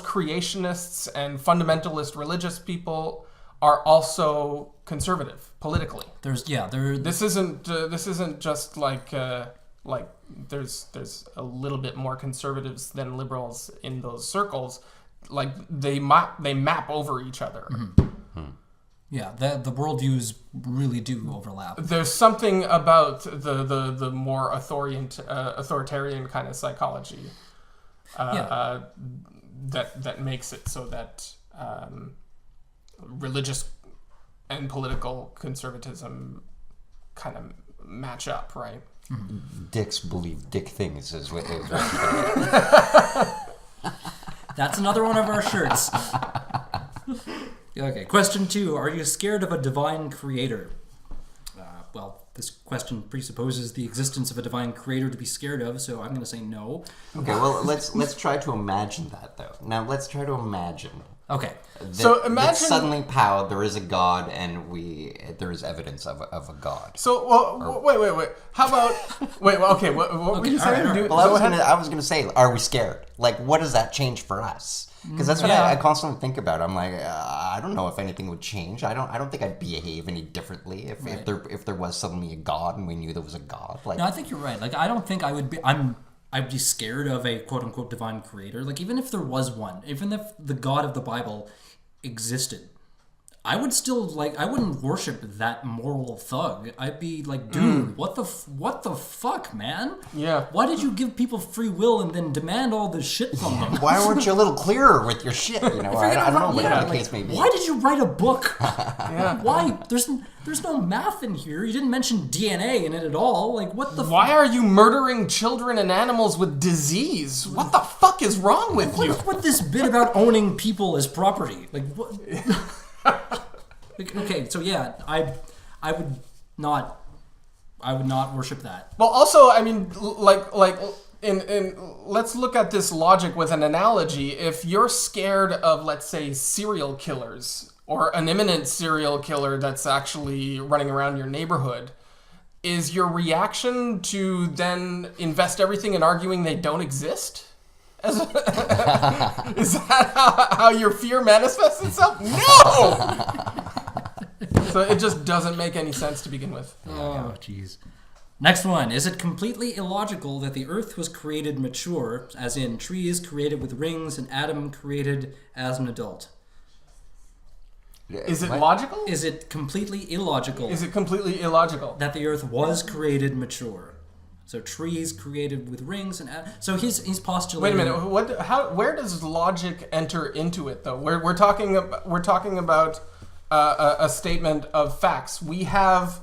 creationists and fundamentalist religious people are also conservative politically. This isn't just like there's a little bit more conservatives than liberals in those circles. Like they map over each other. Yeah, the worldviews really do overlap. There's something about the more authoritarian kind of psychology that makes it so that religious and political conservatism kind of match up, right? Dicks believe dick things is what they That's another one of our shirts. Okay, question 2. Are you scared of a divine creator? Well, this question presupposes the existence of a divine creator to be scared of, so I'm going to say no. Okay, well, let's try to imagine that, though. Now, let's try to imagine. Okay. So imagine that suddenly, there is a god, and there is evidence of a god. So, wait. How about okay? What were you saying? All right. Well, I was gonna say, are we scared? Like, what does that change for us? Because that's what I constantly think about. I'm like, I don't know if anything would change. I don't think I'd behave any differently if there was suddenly a god and we knew there was a god. Like, no, I think you're right. Like, I don't think I would be. I'd be scared of a quote-unquote divine creator. Like, even if there was one, even if the God of the Bible existed, I would still, I wouldn't worship that moral thug. I'd be like, dude, what the fuck, man? Yeah. Why did you give people free will and then demand all this shit from them? Why weren't you a little clearer with your shit? You know, I don't know what the case may be. Why did you write a book? Yeah. Why? There's no math in here. You didn't mention DNA in it at all. Like, what the? Why are you murdering children and animals with disease? What the fuck is wrong with you? What's with this bit about owning people as property? Like, what? Okay, so yeah, I would not worship that. Well, also, I mean, in let's look at this logic with an analogy. If you're scared of, let's say, serial killers or an imminent serial killer that's actually running around your neighborhood, is your reaction to then invest everything in arguing they don't exist? Is that how your fear manifests itself? No! So it just doesn't make any sense to begin with. Oh, jeez. Next one. Is it completely illogical that the Earth was created mature, as in trees created with rings and Adam created as an adult? Is it logical? Is it completely illogical? Is it completely illogical? That the Earth was created mature. So trees created with rings and so he's postulating. Wait a minute. Where does logic enter into it though? We're talking about a statement of facts. We have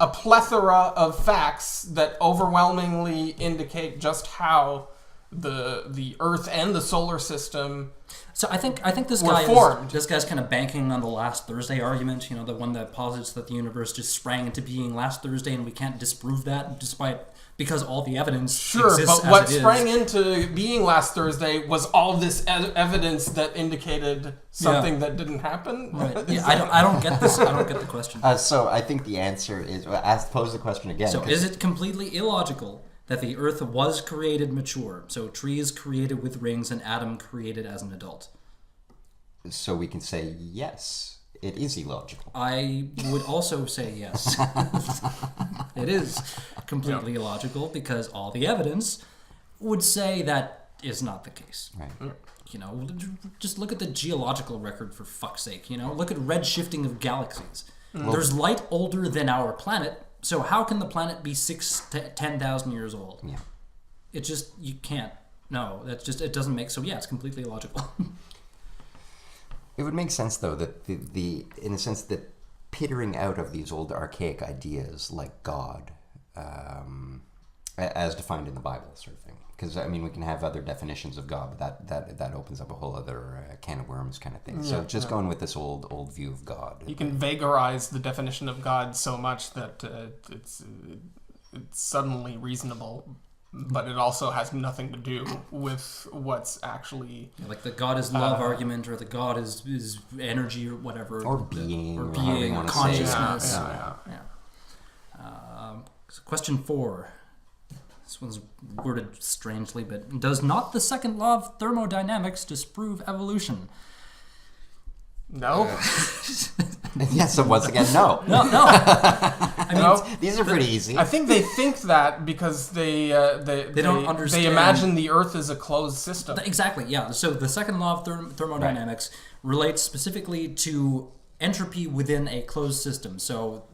a plethora of facts that overwhelmingly indicate just how the Earth and the solar system. So I think this guy's kind of banking on the last Thursday argument, the one that posits that the universe just sprang into being last Thursday and we can't disprove that because all the evidence exists. But what sprang into being last Thursday was all this evidence that indicated something that didn't happen. Right. Yeah, I don't get this. I don't get the question. So I think the answer is, pose the question again. So is it completely illogical that the Earth was created mature? So trees created with rings and Adam created as an adult. So we can say yes. It is illogical. I would also say yes. It is completely illogical because all the evidence would say that is not the case. Right. Just look at the geological record for fuck's sake. Look at redshifting of galaxies. There's light older than our planet, so how can the planet be 6,000 to 10,000 years old? Yeah. It just, you can't. No, it doesn't make, so yeah, it's completely illogical. It would make sense, though, that the in the sense that petering out of these old archaic ideas like God, as defined in the Bible, sort of thing. Because we can have other definitions of God, but that opens up a whole other can of worms, kind of thing. So going with this old view of God, you can vagarize the definition of God so much that it's suddenly reasonable. But it also has nothing to do with what's actually... like the God is love argument, or the God is energy, or whatever. Or being. Or consciousness. Yeah. So question 4. This one's worded strangely, but does not the second law of thermodynamics disprove evolution? No. Yeah, so once again, no. No. I mean, No? These are pretty easy. I think they think that because they don't understand. They imagine the Earth is a closed system. exactly, yeah. So the second law of thermodynamics relates specifically to entropy within a closed system. So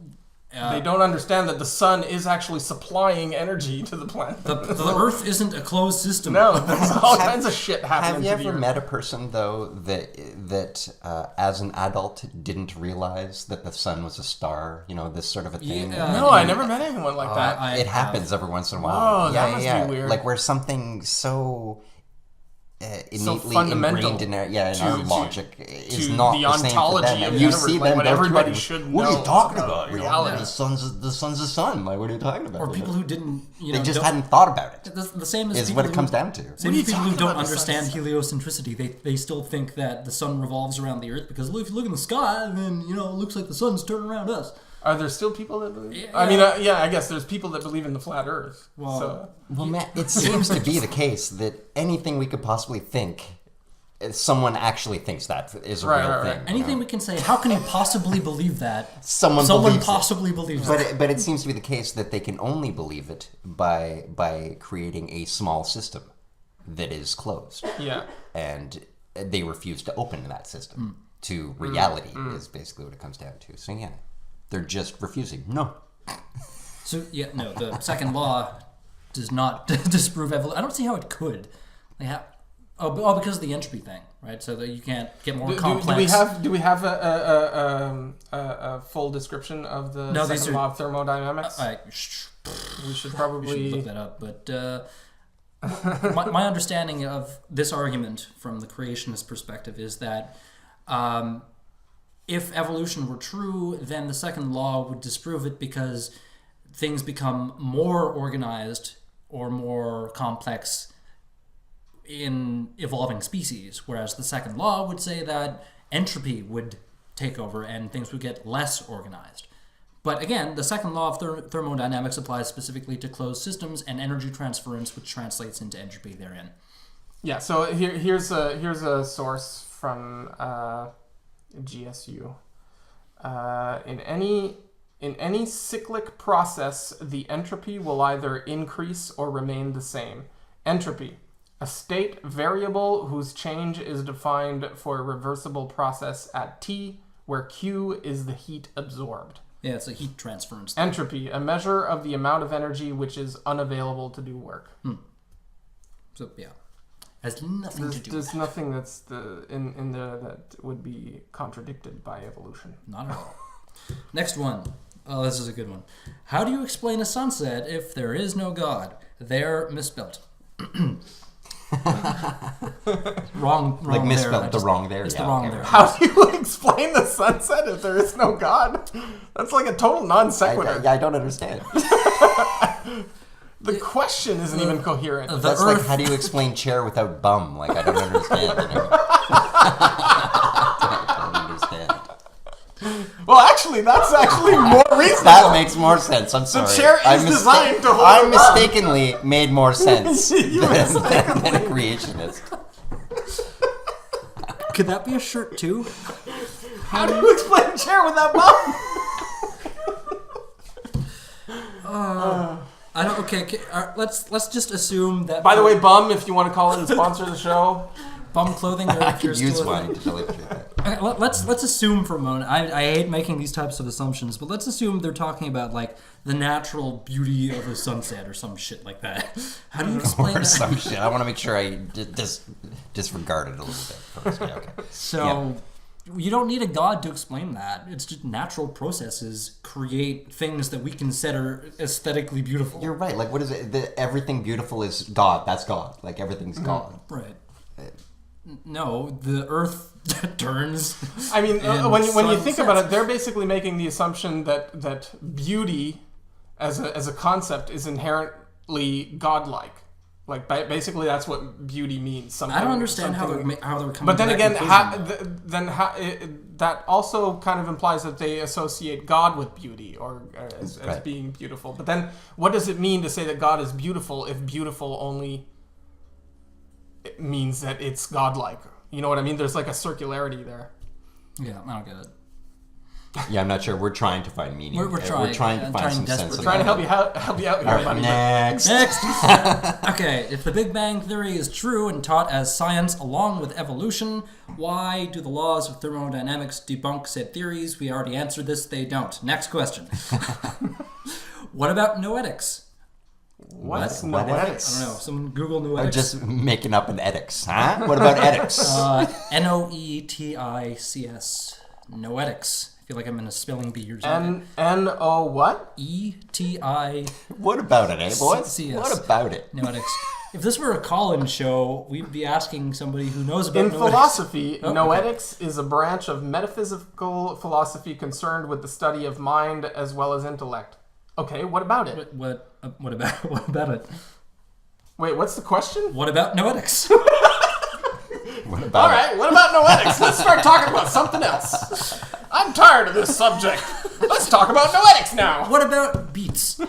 They don't understand that the sun is actually supplying energy to the planet. the Earth isn't a closed system. No, there's all kinds of shit happening. Have you to the ever Earth. met a person though that as an adult didn't realize that the sun was a star? You know, this sort of a thing. No, I never met anyone like that. It happens every once in a while. Oh, that must be weird. Like where something so innately fundamental ingrained in our logic is to not the the same for ontology them. of And the you universe, see like them what go through everybody it, should what are know you talking about about? You know, reality. the sun's the sun. Like, what are you talking about? Or people who didn't, they just hadn't thought about it. The same as Is people what it comes down to. Same are as you people who talking don't about? The understand sun's- heliocentricity. They still think that the sun revolves around the Earth because if you look in the sky, then it looks like the sun's turning around us. Are there still people that believe? Yeah. I mean, I guess there's people that believe in the flat Earth. Well, Well, Matt, it seems to be the case that anything we could possibly think, someone actually thinks that is a real thing. Anything we can say, how can you possibly believe that? Someone believes it. possibly believes it. But it seems to be the case that they can only believe it by creating a small system that is closed. yeah. And they refuse to open that system to reality is basically what it comes down to. So yeah, they're just refusing. No. So yeah, no, the second law does not disprove evolution. I don't see how it could. They have because of the entropy thing, right? So that you can't get more complex. Do we have a full description of the second law of thermodynamics? We should probably look that up. But my understanding of this argument from the creationist perspective is that if evolution were true, then the second law would disprove it because things become more organized or more complex in evolving species, whereas the second law would say that entropy would take over and things would get less organized. But again, the second law of thermodynamics applies specifically to closed systems and energy transference, which translates into entropy therein. Yeah. So here's a source from GSU. In any cyclic process, the entropy will either increase or remain the same. Entropy, a state variable whose change is defined for a reversible process at T, where Q is the heat absorbed. Yeah, it's a heat transference. Entropy, a measure of the amount of energy which is unavailable to do work. So yeah, has nothing to do. There's nothing that's in there that would be contradicted by evolution. Not at all. Next one. Oh, this is a good one. How do you explain a sunset if there is no God? They're misspelled. wrong. Like misspelled there. the wrong there. It's Yeah, the wrong okay. there. How do you explain the sunset if there is no God? That's like a total non sequitur. I don't understand. The question isn't even coherent. That's Earth- like, how do you explain chair without bum? Like, I don't understand. I don't understand. Well, actually, that's actually more reasonable. That makes more sense. I'm sorry. chair is designed to hold I a bum. mistakenly made more sense You than a creationist. Could that be a shirt too? How do you explain a chair without bum? I don't. Okay. Let's just assume that. By the way, bum, if you want to call in and sponsor the show. bum clothing. Or I if you're could use still one to illustrate that. Okay, let's assume for a moment. I hate making these types of assumptions, but let's assume they're talking about like the natural beauty of a sunset or some shit like that. How do you explain Or that? some shit. I want to make sure I disregard it a little bit first. Yeah, okay. So you don't need a god to explain that. It's just natural processes create things that we consider aesthetically beautiful. You're right. Like, what is it? Everything beautiful is God. That's God. Like, everything's God. Right. No, the Earth turns. I mean, and when you sun think sets. about it, they're basically making the assumption that beauty, as a concept, is inherently godlike. Like basically, that's what beauty means. I don't understand how they're coming. But then to again, conclusion. that also kind of implies that they associate God with beauty or as Right. being beautiful. But then, what does it mean to say that God is beautiful if beautiful only means that it's godlike? You know what I mean? There's like a circularity there. Yeah, I don't get it. Yeah, I'm not sure. We're trying to find meaning. We're trying. We're trying to find some sense. We're trying to help you out here, buddy. Next. Okay, if the Big Bang Theory is true and taught as science along with evolution, why do the laws of thermodynamics debunk said theories? We already answered this. They don't. Next question. What about noetics? What's What noetics? I don't know. Someone Google Or noetics. just making up an ethics, huh? What about ethics? Noetics. Noetics. I feel like I'm in a spelling bee or something. N-O what? E-T-I. What about it, eh, boys? CS. What about it? Noetics. If this were a call-in show, we'd be asking somebody who knows about In noetics. philosophy, Oh, noetics is a branch of metaphysical philosophy concerned with the study of mind as well as intellect. Okay, what about it? What about it? Wait, what's the question? What about noetics? What about All right, what about noetics? Let's start talking about something else. I'm tired of this subject. Let's talk about noetics now. What about beats?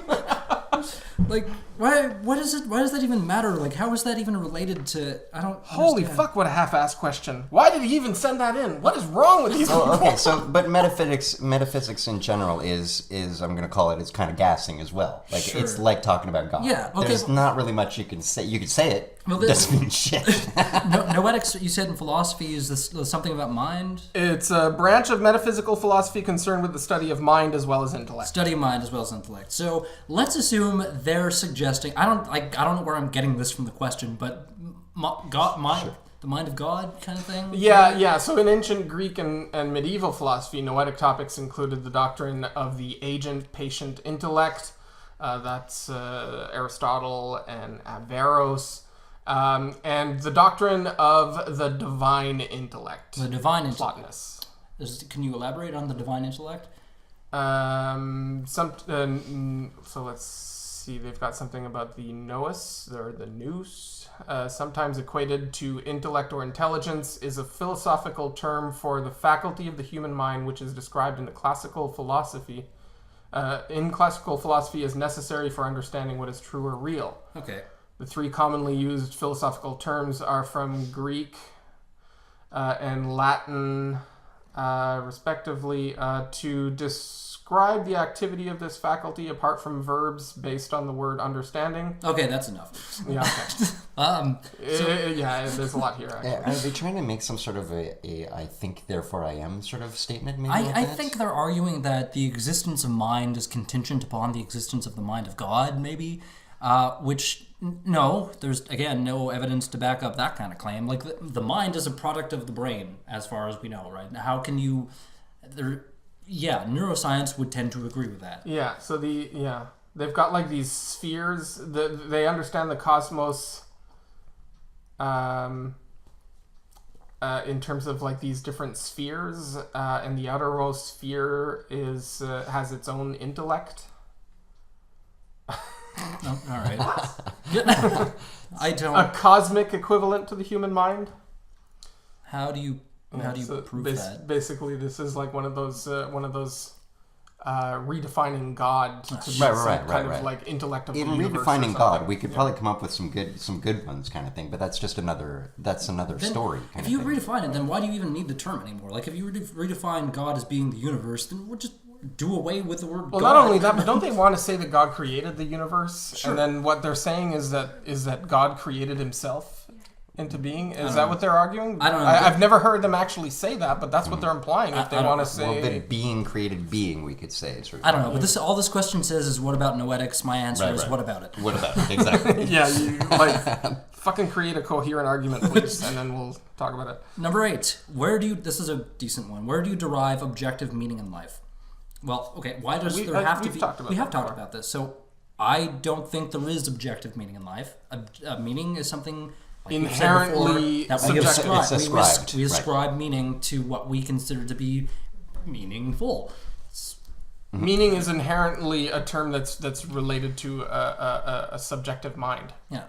Like, why does that even matter? Like, how is that even related to... I don't Holy understand. fuck, what a half-assed question. Why did he even send that in? What is wrong with these people? Oh, okay, so, but metaphysics in general is I'm going to call it, it's kind of gassing as well. Like, Sure. it's like talking about God. Yeah, okay. There's not really much you can say. You can say it, Well, doesn't mean shit. Noetics, you said in philosophy, is this something about mind? It's a branch of metaphysical philosophy concerned with the study of mind as well as intellect. Study of mind as well as intellect. So let's assume they're suggesting. I don't know where I'm getting this from the question, but the mind of God kind of thing. Yeah. So in ancient Greek and medieval philosophy, noetic topics included the doctrine of the agent-patient intellect. That's Aristotle and Averroes. And the doctrine of the divine intellect. The divine intellect. Plotinus. Can you elaborate on the divine intellect? So let's see. They've got something about the nous or the nous, sometimes equated to intellect or intelligence, is a philosophical term for the faculty of the human mind, which is described in the classical philosophy. In classical philosophy, is necessary for understanding what is true or real. Okay. The three commonly used philosophical terms are from Greek and Latin, respectively, to describe the activity of this faculty apart from verbs based on the word understanding. Okay, that's enough. Yeah, okay. There's a lot here, actually. Are they trying to make some sort of a I think, therefore I am sort of statement? Maybe I think they're arguing that the existence of mind is contingent upon the existence of the mind of God, maybe, which... No, there's, again, no evidence to back up that kind of claim. Like, the mind is a product of the brain, as far as we know, right? How can you... neuroscience would tend to agree with that. Yeah, so they've got, like, these spheres. They understand the cosmos in terms of, like, these different spheres, and the outermost sphere has its own intellect. Oh, all right. I don't... A cosmic equivalent to the human mind. How do you prove that? Basically, this is like one of those redefining God to be Right. like intellect of the In universe. redefining God, we could probably come up with some good ones, kind of thing. But that's just another story. If you redefine it, then why do you even need the term anymore? Like, if you redefine God as being the universe, then we'll just do away with the word God. Well, not only that, but don't they want to say that God created the universe? Sure. And then what they're saying is that God created himself into being? Is that what they're arguing? I don't know. I've never heard them actually say that, but that's what they're implying. If they want to say... Well, that being created being, we could say. Sort of. I don't know, but all this question says is, what about noetics? My answer is, Right. what about it? What about it? Exactly. Yeah, you fucking create a coherent argument, please, and then we'll talk about it. Number 8. This is a decent one. Where do you derive objective meaning in life? Well, okay, why does there have to be... We have talked about this. So I don't think there is objective meaning in life. Meaning is something... Like inherently that we ascribe meaning to what we consider to be meaningful. Meaning is inherently a term that's related to a subjective mind. Yeah.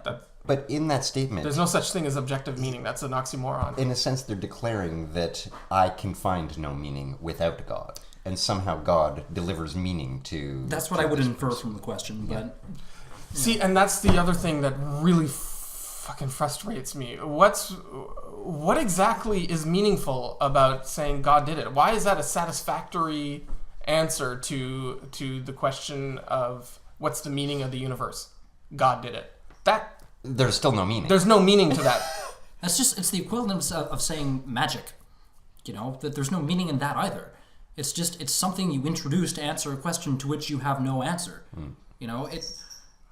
But in that statement... There's no such thing as objective meaning. That's an oxymoron. In a sense, they're declaring that I can find no meaning without God. And somehow God delivers meaning to... That's what I would infer from the question, but... See, and that's the other thing that really fucking frustrates me. What exactly is meaningful about saying God did it? Why is that a satisfactory answer to the question of what's the meaning of the universe? God did it. There's still no meaning. There's no meaning to that. It's the equivalent of saying magic. That there's no meaning in that either. It's something you introduce to answer a question to which you have no answer.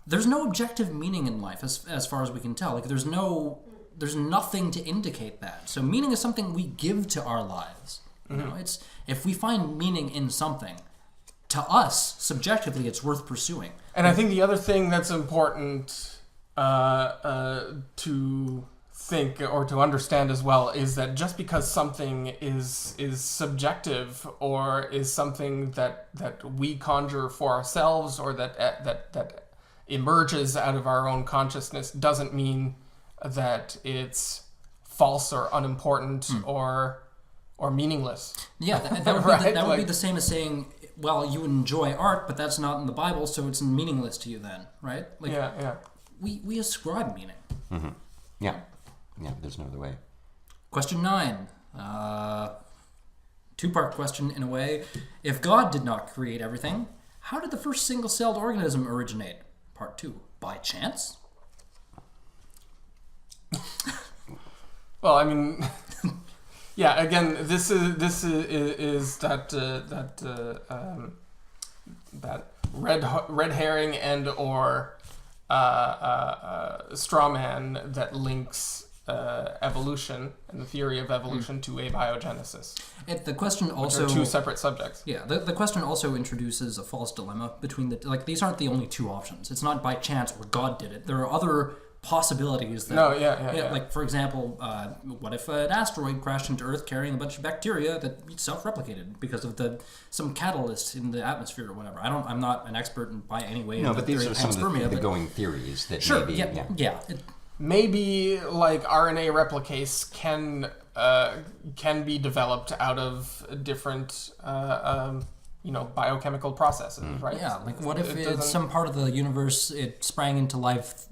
There's no objective meaning in life as far as we can tell. Like there's nothing to indicate that. So meaning is something we give to our lives. It's if we find meaning in something, to us subjectively, it's worth pursuing. And I think the other thing that's important to think or to understand as well is that just because something is subjective or is something that we conjure for ourselves or that emerges out of our own consciousness doesn't mean that it's false or unimportant or meaningless. Yeah, that would be the same as saying, well, you enjoy art, but that's not in the Bible, so it's meaningless to you then, right? We ascribe meaning. Mm-hmm. Yeah, there's no other way. Question 9. Two-part question in a way. If God did not create everything, how did the first single-celled organism originate? Part 2. By chance? Well, I mean, yeah. Again, this is that red herring and or straw man that links evolution and the theory of evolution to abiogenesis. The question also which are two separate subjects. Yeah, the question also introduces a false dilemma between these aren't the only two options. It's not by chance or God did it. There are other possibilities that like for example, what if an asteroid crashed into Earth carrying a bunch of bacteria that self-replicated because of some catalyst in the atmosphere or whatever. I'm not an expert by any way. No, but these are some of the going theories that sure, maybe maybe like RNA replicase can be developed out of different biochemical processes, right? Yeah, like what if it's some part of the universe it sprang into life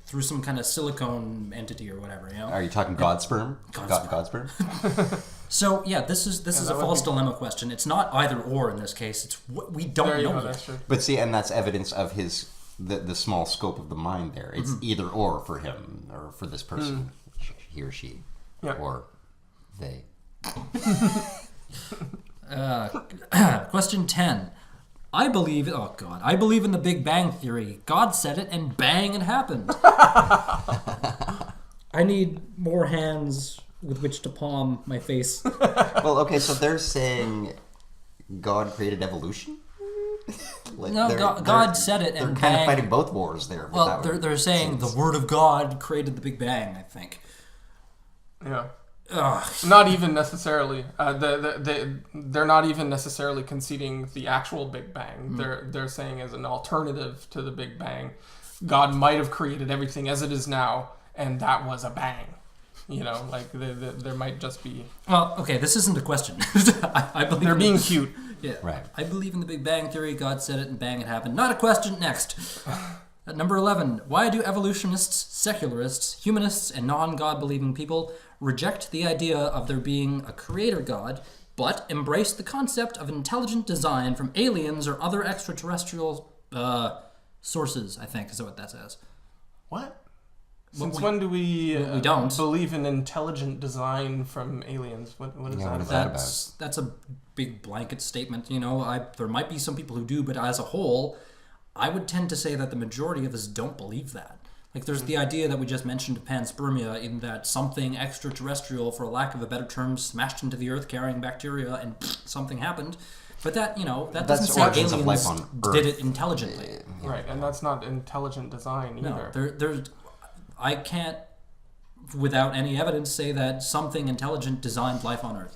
through some kind of silicone entity or whatever, Are you talking God sperm? God sperm? So yeah, this is a false dilemma question. It's not either or in this case. It's what we don't know yet. But see, and that's evidence of the small scope of the mind there. It's either or for him or for this person, he or she, or they. Question 10. I believe in the Big Bang Theory. God said it and bang, it happened. I need more hands with which to palm my face. Well, okay, so they're saying God created evolution? God said it and they're kind of fighting both wars there. Well, they're saying the Word of God created the Big Bang, I think. Yeah. Not even necessarily. They're not even necessarily conceding the actual Big Bang. They're saying as an alternative to the Big Bang, God might have created everything as it is now, and that was a bang. There might just be. Well, okay, this isn't a question. I believe they're being cute. Yeah, right. I believe in the Big Bang Theory. God said it, and bang, it happened. Not a question. Next. At number 11, why do evolutionists, secularists, humanists, and non-God-believing people reject the idea of there being a creator God, but embrace the concept of intelligent design from aliens or other extraterrestrial sources, I think is what that says. What? Since when do we don't believe in intelligent design from aliens? What is that about? That's a big blanket statement. There might be some people who do, but as a whole, I would tend to say that the majority of us don't believe that. Like, there's the idea that we just mentioned of panspermia, in that something extraterrestrial, for lack of a better term, smashed into the Earth carrying bacteria and something happened. But that doesn't say aliens did it intelligently. Right, and that's not intelligent design either. No, I can't, without any evidence, say that something intelligent designed life on Earth.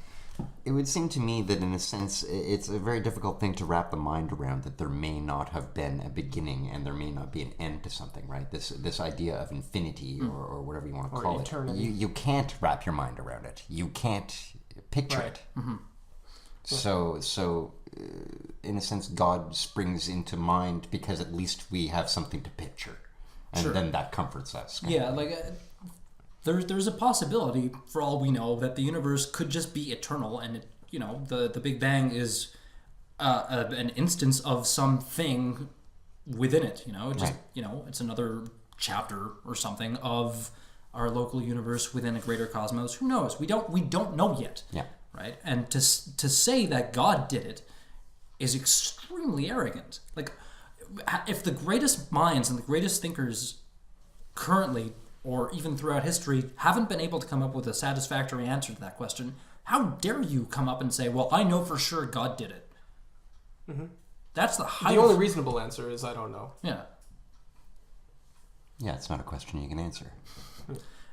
It would seem to me that, in a sense, it's a very difficult thing to wrap the mind around, that there may not have been a beginning and there may not be an end to something, right? This idea of infinity or whatever you want to call eternity. it. You can't wrap your mind around it. You can't picture it. Mm-hmm. So, in a sense, God springs into mind because at least we have something to picture. And Sure. then that comforts us. Yeah, like there's a possibility, for all we know, that the universe could just be eternal, and it, the Big Bang is an instance of something within it. Just Right. it's another chapter or something of our local universe within a greater cosmos. Who knows? We don't know yet. Yeah. Right, and to say that God did it is extremely arrogant. Like, if the greatest minds and the greatest thinkers currently, or even throughout history, haven't been able to come up with a satisfactory answer to that question, how dare you come up and say, well, I know for sure God did it? Mm-hmm. That's the height. The only reasonable answer is I don't know. Yeah. Yeah, it's not a question you can answer.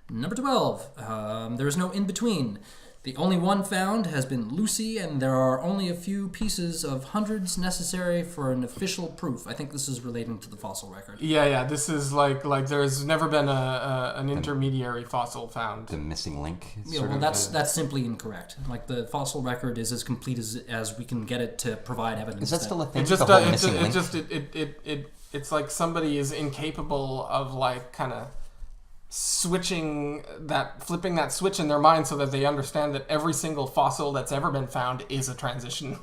Number 12. There is no in-between. The only one found has been Lucy, and there are only a few pieces of hundreds necessary for an official proof. I think this is relating to the fossil record. Yeah. This is like there's never been an intermediary fossil found. The missing link. Yeah, well, that's simply incorrect. Like, the fossil record is as complete as we can get it to provide evidence. Is that still a thing? It's like somebody is incapable of like kind of flipping that switch in their mind so that they understand that every single fossil that's ever been found is a transition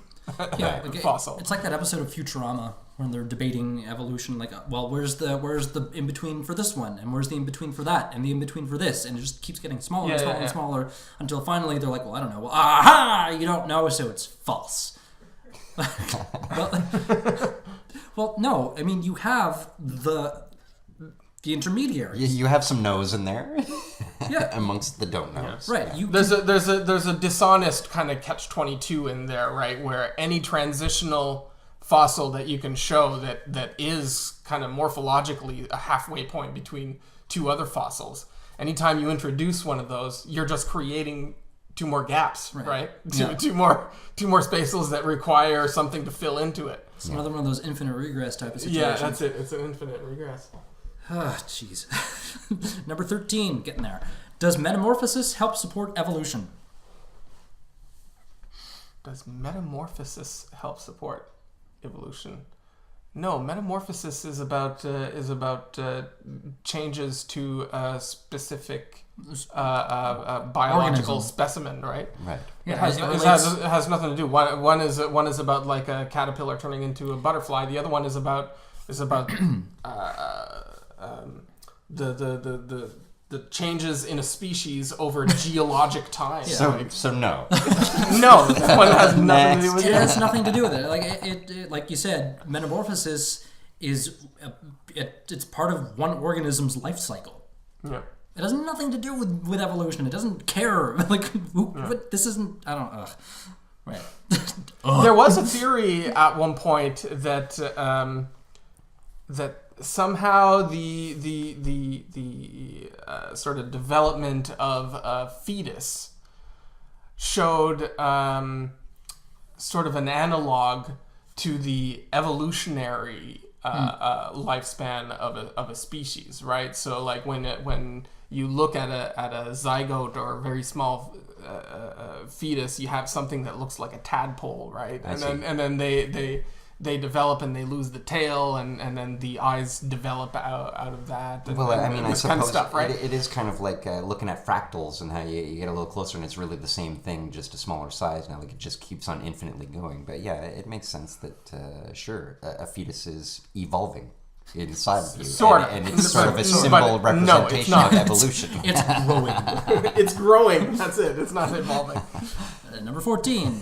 fossil. It's like that episode of Futurama when they're debating evolution. Like, well, where's the in between for this one, and where's the in between for that, and the in between for this, and it just keeps getting smaller and smaller and smaller until finally they're like, well, I don't know. Well, aha! You don't know, so it's false. Well, no. I mean, you have the intermediaries. You have some no's in there. Yeah. Amongst the don't knows. Right. Yeah. There's a dishonest kind of catch-22 in there, right? Where any transitional fossil that you can show that is kind of morphologically a halfway point between two other fossils. Anytime you introduce one of those, you're just creating two more gaps, right? Two more spaces that require something to fill into it. It's another one of those infinite regress type of situations. Yeah, that's it. It's an infinite regress. Ah, jeez. Number 13, getting there. Does metamorphosis help support evolution? Does metamorphosis help support evolution? No, metamorphosis is about changes to a specific biological organism. specimen, right? Right. Yeah, It has nothing to do. One is about like a caterpillar turning into a butterfly. The other one is about the changes in a species over geologic time. So no. No, that one has nothing to do with It it. has nothing to do with it. Like it like you said, metamorphosis is it's part of one organism's life cycle. Yeah. It has nothing to do with evolution. It doesn't care. Like, what, this isn't. I don't. Right. There was a theory at one point that that somehow the sort of development of a fetus showed sort of an analog to the evolutionary lifespan of a species, right? So like when you look at a zygote or a very small fetus, you have something that looks like a tadpole, right? And then they develop and they lose the tail, and then the eyes develop out of that. And, Well, I mean, I this suppose kind of stuff, right? it is kind of like looking at fractals and how you get a little closer and it's really the same thing, just a smaller size now. Like, it just keeps on infinitely going. But yeah, it makes sense that, sure, a fetus is evolving inside of you. Sort of. And it's sort of a But symbol no, it's representation not. of evolution. It's growing. It's growing. That's it. It's not evolving. Number 14.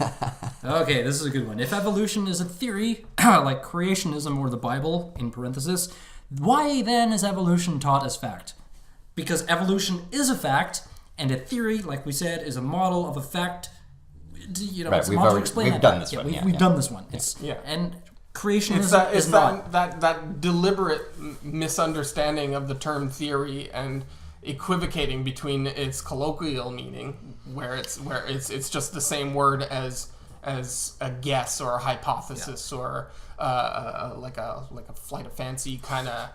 Okay, this is a good one. If evolution is a theory, like creationism or the Bible, in parenthesis, why then is evolution taught as fact? Because evolution is a fact, and a theory, like we said, is a model of a fact. You know, Right, it's a we've model to already- explain we've that done fact. this one, We've, yeah, we've yeah. done this one. Yeah. And creationism It's is not. that deliberate misunderstanding of the term theory and equivocating between its colloquial meaning, where it's just the same word as a guess or a hypothesis or like a flight of fancy kind of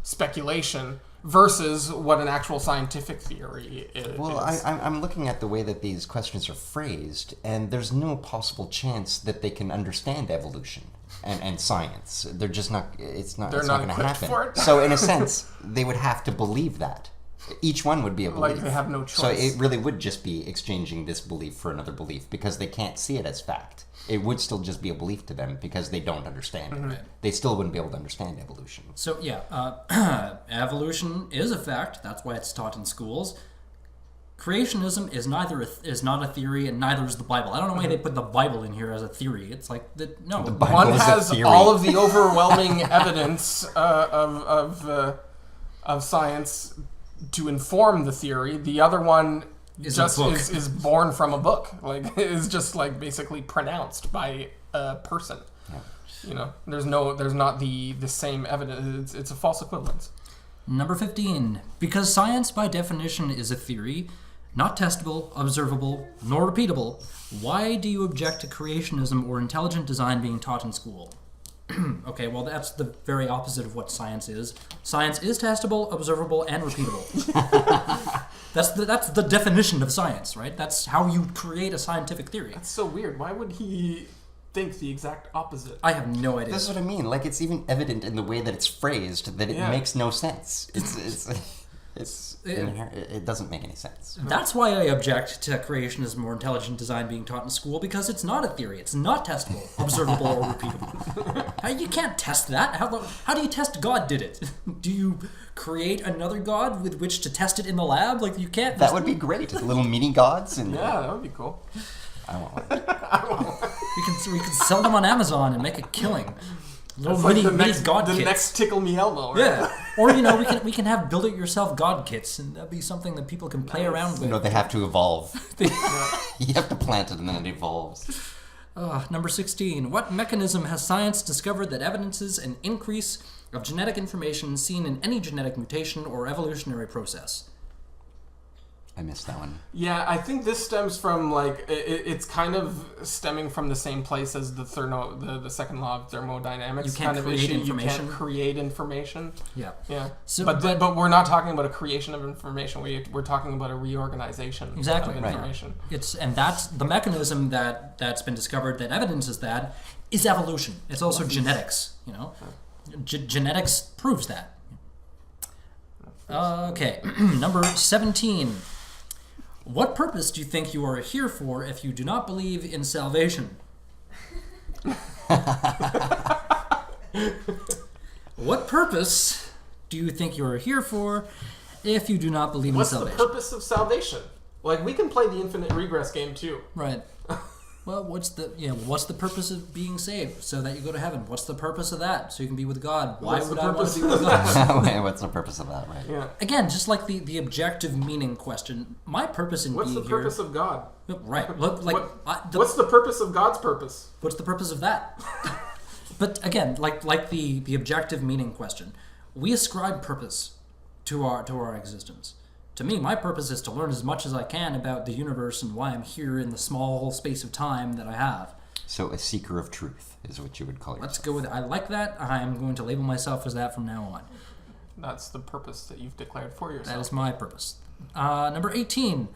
speculation, versus what an actual scientific theory is. Well, I'm looking at the way that these questions are phrased, and there's no possible chance that they can understand evolution. and science. They're just not. It's not. They're It's not not going to equipped happen. for it. So in a sense, they would have to believe that. Each one would be a belief. Like they have no choice. So it really would just be exchanging this belief for another belief because they can't see it as fact. It would still just be a belief to them because they don't understand it. They still wouldn't be able to understand evolution. So yeah, evolution is a fact. That's why it's taught in schools. Creationism is not a theory, and neither is the Bible. I don't know why they put the Bible in here as a theory. It's like the Bible One is a has theory. all of the overwhelming evidence of science to inform the theory. The other one Is just a book. is born from a book. Like is just like basically pronounced by a person. Yeah. There's not the same evidence. It's a false equivalence. Number 15. Because science by definition is a theory, not testable, observable, nor repeatable, why do you object to creationism or intelligent design being taught in school? Okay, well that's the very opposite of what science is. Science is testable, observable, and repeatable. That's the definition of science, right? That's how you create a scientific theory. That's so weird. Why would he think the exact opposite? I have no idea. This is what I mean. Like, it's even evident in the way that it's phrased that it makes no sense. It doesn't make any sense. That's why I object to creationism or intelligent design being taught in school, because it's not a theory. It's not testable, observable, or repeatable. You can't test that. How do you test God did it? Do you create another God with which to test it in the lab? Like, you can't. That would be great. Little mini gods. And Yeah, that would be cool. I want one. We can sell them on Amazon and make a killing. Little It's like mini, the mini next, God the kits. next Tickle Me Elmo. Right? Yeah, or we can have build it yourself God kits, and that'd be something that people can play around with. No, they have to evolve. You have to plant it and then it evolves. Number 16. What mechanism has science discovered that evidences an increase of genetic information seen in any genetic mutation or evolutionary process? I missed that one. Yeah, I think this stems from like it's kind of stemming from the same place as the second law of thermodynamics. You can't kind of create issue. information. You can't create information. Yeah. Yeah. So, but we're not talking about a creation of information. We're talking about a reorganization Exactly. of information. and that's the mechanism that's been discovered that evidences that is evolution. It's also genetics. Genetics proves that. Okay, number 17. What purpose do you think you are here for if you do not believe in salvation? What purpose do you think you are here for if you do not believe What's in the salvation? purpose of salvation? Like we can play the infinite regress game too. Right. Well, what's the purpose of being saved? So that you go to heaven. What's the purpose of that? So you can be with God. Why What's would the I want purpose to be with God? Wait, what's the purpose of that, right? Yeah. Again, just like the objective meaning question, my purpose in What's being the purpose of God? here... Right. Look, like... What's the purpose of God's purpose? What's the purpose of that? But again, like the objective meaning question, we ascribe purpose to our existence. To me, my purpose is to learn as much as I can about the universe and why I'm here in the small space of time that I have. So a seeker of truth is what you would call yourself. Let's go with it. I like that. I'm going to label myself as that from now on. That's the purpose that you've declared for yourself. That is my purpose. Number 18.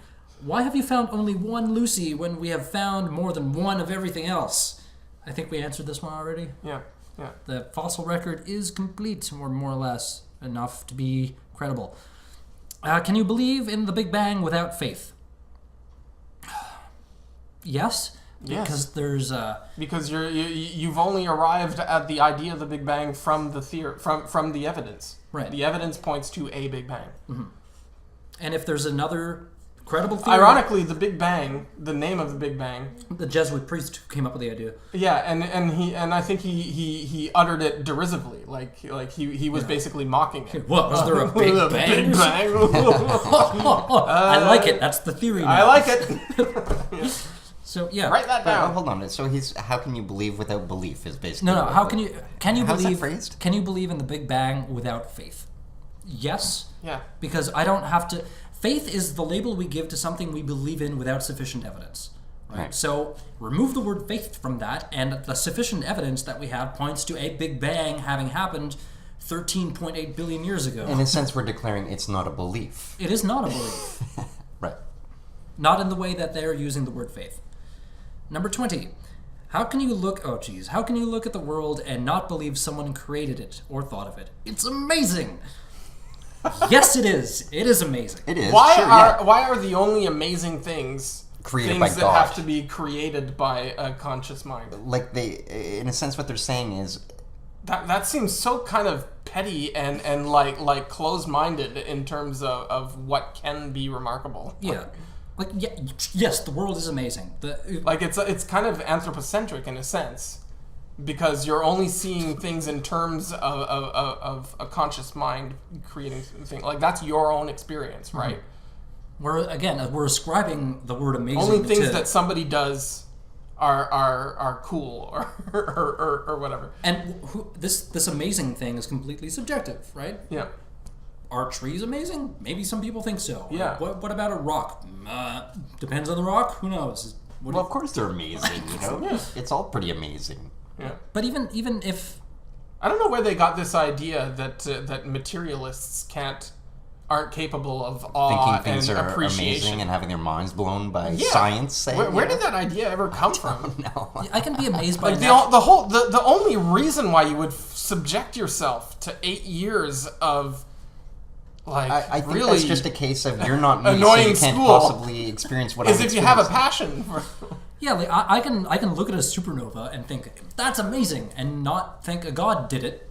Why have you found only one Lucy when we have found more than one of everything else? I think we answered this one already. Yeah. The fossil record is complete, or more or less enough to be credible. Can you believe in the Big Bang without faith? Yes. Because there's because you've only arrived at the idea of the Big Bang from the evidence. Right. The evidence points to a Big Bang. Mm-hmm. And if there's another credible theory... Ironically, the Big Bang, the name of the Big Bang... The Jesuit priest who came up with the idea. Yeah, and I think he uttered it derisively. Like he was basically mocking it. What, was there a Big Bang? Big Bang? I like it. That's the theory now. I like it. So, yeah. Write that down. Hold on. So how can you believe without belief is basically... No, how can you How's that believe... phrased? Can you believe in the Big Bang without faith? Yes. Yeah. Because I don't have to... Faith is the label we give to something we believe in without sufficient evidence. Right? So remove the word faith from that, and the sufficient evidence that we have points to a Big Bang having happened 13.8 billion years ago. In a sense, we're declaring it's not a belief. It is not a belief. Right. Not in the way that they're using the word faith. Number 20. How can you look at the world and not believe someone created it or thought of it? It's amazing. Yes, it is. It is amazing. It is. Why sure, why are the only amazing things created things by that God? have to be created by a conscious mind? Like in a sense, what they're saying is That seems so kind of petty and like closed-minded in terms of what can be remarkable. Yeah. Yes, the world is amazing. Like it's kind of anthropocentric in a sense, because you're only seeing things in terms of a conscious mind creating something. Like that's your own experience, right? We're ascribing the word amazing. Only things that somebody does are cool or whatever. And this amazing thing is completely subjective, right? Yeah. Are trees amazing? Maybe some people think so. Yeah. What about a rock? Depends on the rock. Who knows? well, of course they're amazing. You know, Yeah. it's all pretty amazing. Yeah. But even if I don't know where they got this idea that materialists aren't capable of awe Thinking things and are appreciation. amazing and having their minds blown by Yeah. science. Say, Where you did know? that idea ever come from? No. I can be amazed by Like the only reason why you would subject yourself to 8 years of like I think really that's just a case of you're not me, so annoying you can't school possibly experience what is I'm if you have a experiencing. passion for yeah, like I can look at a supernova and think that's amazing, and not think a god did it.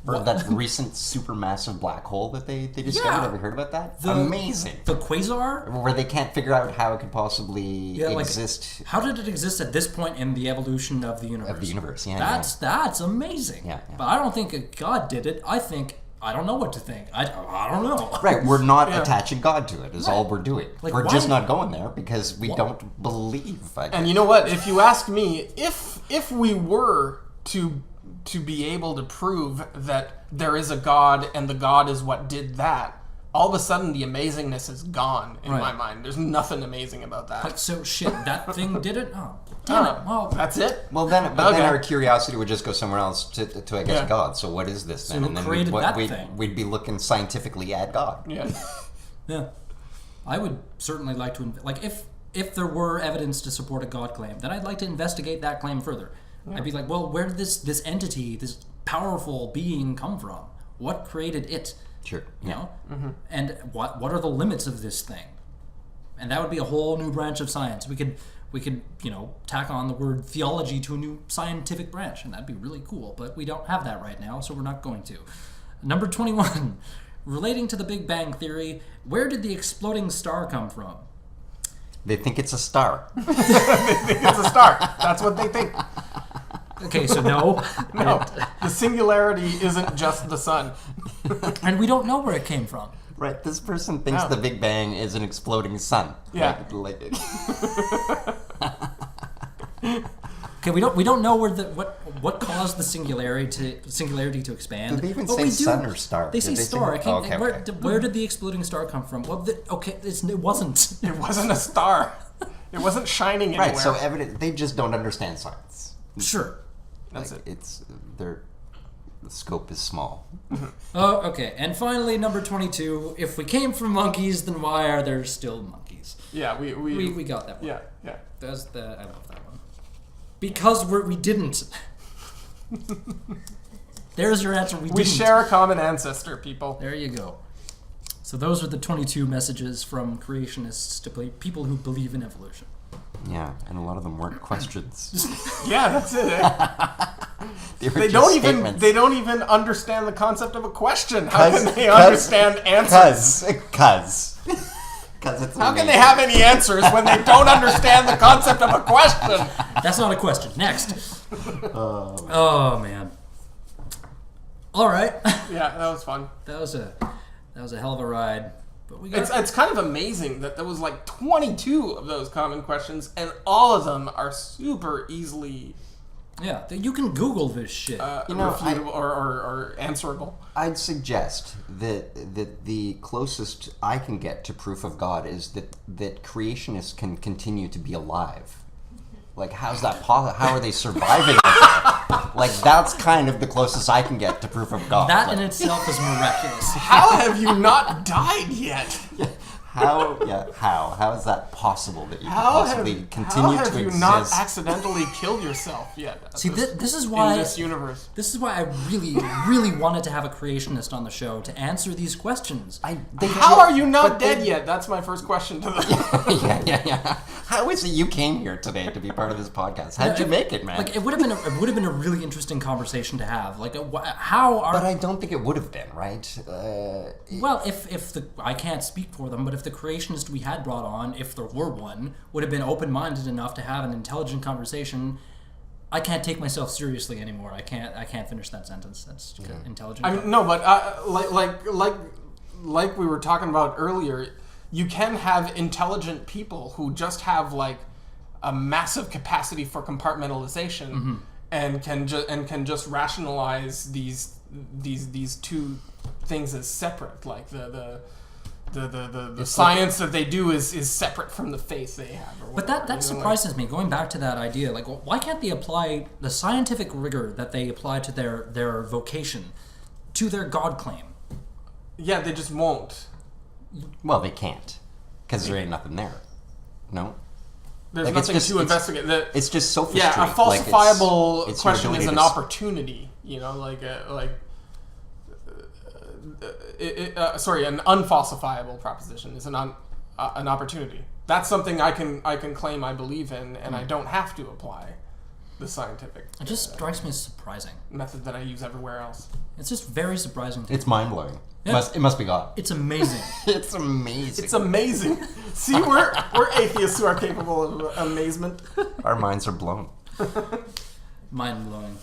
Or that recent supermassive black hole that they discovered. Yeah. Have you heard about that? The- Amazing. The quasar. Where they can't figure out how it could possibly exist. How did it exist at this point in the evolution of the universe? Of the universe, yeah. That's amazing. Yeah. But I don't think a god did it. I don't know what to think. I don't know. Right, we're not Yeah. attaching God to it, is all we're doing. Like, we're why- just not going there because we don't believe. I guess. And you know what? If you ask me, if we were to be able to prove that there is a God and the God is what did that, all of a sudden the amazingness is gone in Right. my mind. There's nothing amazing about that. Like, so shit, that thing did it? Oh, damn it. Well, That's it? Well, then Okay. our curiosity would just go somewhere else to I guess, Yeah. God. So what is this then? who And then created that we'd, thing? we'd be looking scientifically at God. Yeah. yeah. I would certainly like to, like, if there were evidence to support a God claim, then I'd like to investigate that claim further. I'd be like, well, where did this entity, this powerful being come from? What created it? Sure. You know? And what are the limits of this thing? And that would be a whole new branch of science. We could tack on the word theology to a new scientific branch, and that'd be really cool. But we don't have that right now, so we're not going to. Number 21. Relating to the Big Bang Theory, where did the exploding star come from? They think it's a star. It's a star. That's what they think. Okay, so no. No. The singularity isn't just the sun. And we don't know where it came from. Right, this person thinks No. the Big Bang is an exploding sun. Yeah. Like Okay, we don't know where what caused the singularity to expand. Did they even But say we sun or star? They Did say they say- star. I can't, Oh, okay, okay. Where did the exploding star come from? Well, it wasn't. It wasn't a star. It wasn't shining anywhere. Right, so they just don't understand science. Sure. That's Like, it. the scope is small. Oh, okay. And finally, number 22. If we came from monkeys, then why are there still monkeys? Yeah, We got that one. yeah, yeah. I love that one. Because we didn't. There's your answer. We We didn't. share a common ancestor, people. There you go. So those are the 22 messages from creationists to people who believe in evolution. Yeah, and a lot of them weren't questions. Yeah, that's it. Eh? They were They just don't even statements. they don't even understand the concept of a question. How can they 'Cause- understand answers? Cause it's How can they have any answers when they don't understand the concept of a question? That's not a question. Next. Oh man. All right. Yeah, that was fun. That was a hell of a ride. But we got It's kind of amazing that there was like 22 of those common questions, and all of them are super easily you can Google this shit. refutable or answerable. I'd suggest that the closest I can get to proof of God is that creationists can continue to be alive. Like, how's that possible? How are they surviving? Like, that's kind of the closest I can get to proof of God. that Like, in itself is miraculous. How have you not died yet? How is that possible that you can possibly continue to exist? How have you not accidentally killed yourself yet? See, this is why in this universe. This is why I really, really wanted to have a creationist on the show to answer these questions. How are you not dead yet? That's my first question to them. Yeah. How is it you came here today to be part of this podcast? How'd you make it, man? Like, it would have been a really interesting conversation to have. Like, how are? But I don't think it would have been, right? Well, if I can't speak for them, but if the creationist we had brought on, if there were one, would have been open-minded enough to have an intelligent conversation, I can't take myself seriously anymore. I can't finish that sentence. That's intelligent. I mean, no, but like we were talking about earlier, you can have intelligent people who just have like a massive capacity for compartmentalization and can just rationalize these two things as separate. Like the science that they do is separate from the faith they have. Or but that surprises me. Going back to that idea, like, why can't they apply the scientific rigor that they apply to their vocation to their God claim? Yeah, they just won't. Well, they can't, because there ain't nothing there. No? There's nothing to investigate. It's just sophistry. Yeah, a falsifiable it's question is an opportunity. You know, an unfalsifiable proposition is an opportunity. That's something I can claim I believe in, and I don't have to apply the scientific. It just strikes me as surprising Method that I use everywhere else. It's just very surprising. It's mind blowing. Yeah. It must be God. It's amazing. It's amazing. It's amazing. See, we're atheists who are capable of amazement. Our minds are blown. Mind blowing.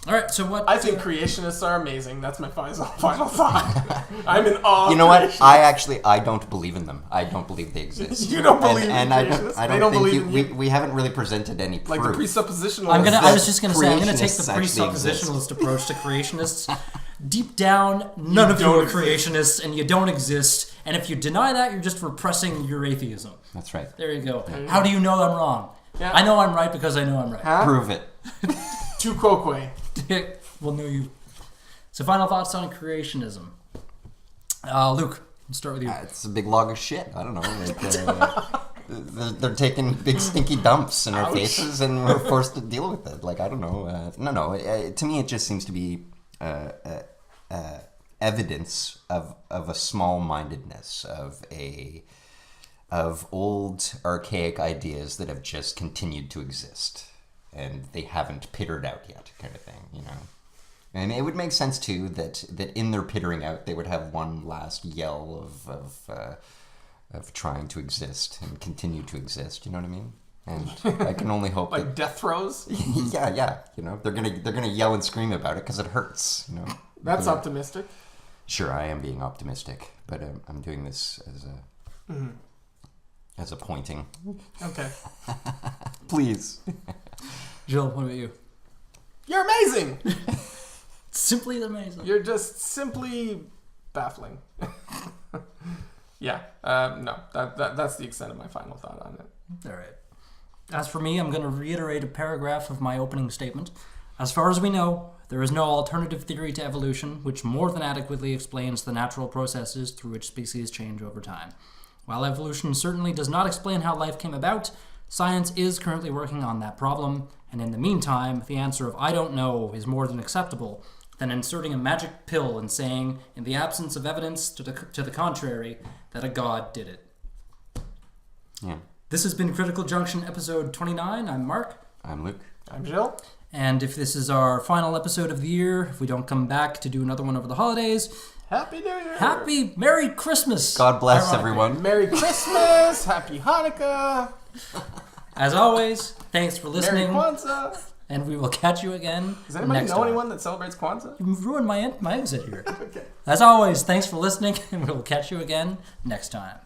All right, so what? I think creationists are amazing. That's my final thought. I'm in awe. You know what? I don't believe in them. I don't believe they exist. You don't believe in creationists? I don't believe in you. We haven't really presented any proof. Like the presuppositionalist. I was just gonna say I'm gonna take the Creationists presuppositionalist approach to creationists. Deep down, none of you are creationists, and you don't exist. And if you deny that, you're just repressing your atheism. That's right. There you go. How do you know I'm wrong? Yeah. I know I'm right because I know I'm right. Huh? Prove it. Tu quoque. Well, no, you. So, final thoughts on creationism. Luke, let's start with you. It's a big log of shit. I don't know. Like, they're taking big stinky dumps in our faces, and we're forced to deal with it. Like, I don't know. To me, it just seems to be evidence of a small-mindedness of old archaic ideas that have just continued to exist, and they haven't pittered out yet, kind of thing, you know. And it would make sense too that in their pittering out, they would have one last yell of trying to exist and continue to exist. You know what I mean? And I can only hope like death throes. Yeah. You know, they're gonna yell and scream about it because it hurts. You know. That's optimistic. Sure, I am being optimistic, but I'm doing this as a pointing. Okay. Please. Jill, what about you? You're amazing. Simply amazing. You're just simply baffling. Yeah. No. That's the extent of my final thought on it. All right. As for me, I'm going to reiterate a paragraph of my opening statement. As far as we know, there is no alternative theory to evolution which more than adequately explains the natural processes through which species change over time. While evolution certainly does not explain how life came about, science is currently working on that problem, and in the meantime, the answer of I don't know is more than acceptable than inserting a magic pill and saying, in the absence of evidence to the contrary, that a god did it. Yeah. This has been Critical Junction episode 29. I'm Mark. I'm Luke. I'm Jill. And if this is our final episode of the year, if we don't come back to do another one over the holidays, Happy New Year. Happy Merry Christmas. God bless everyone. Merry Christmas. Happy Hanukkah. As always, thanks for listening. Merry Kwanzaa. And we will catch you again. Does anybody next know time. anyone that celebrates Kwanzaa? You ruined my exit here. Okay. As always, thanks for listening, and we will catch you again next time.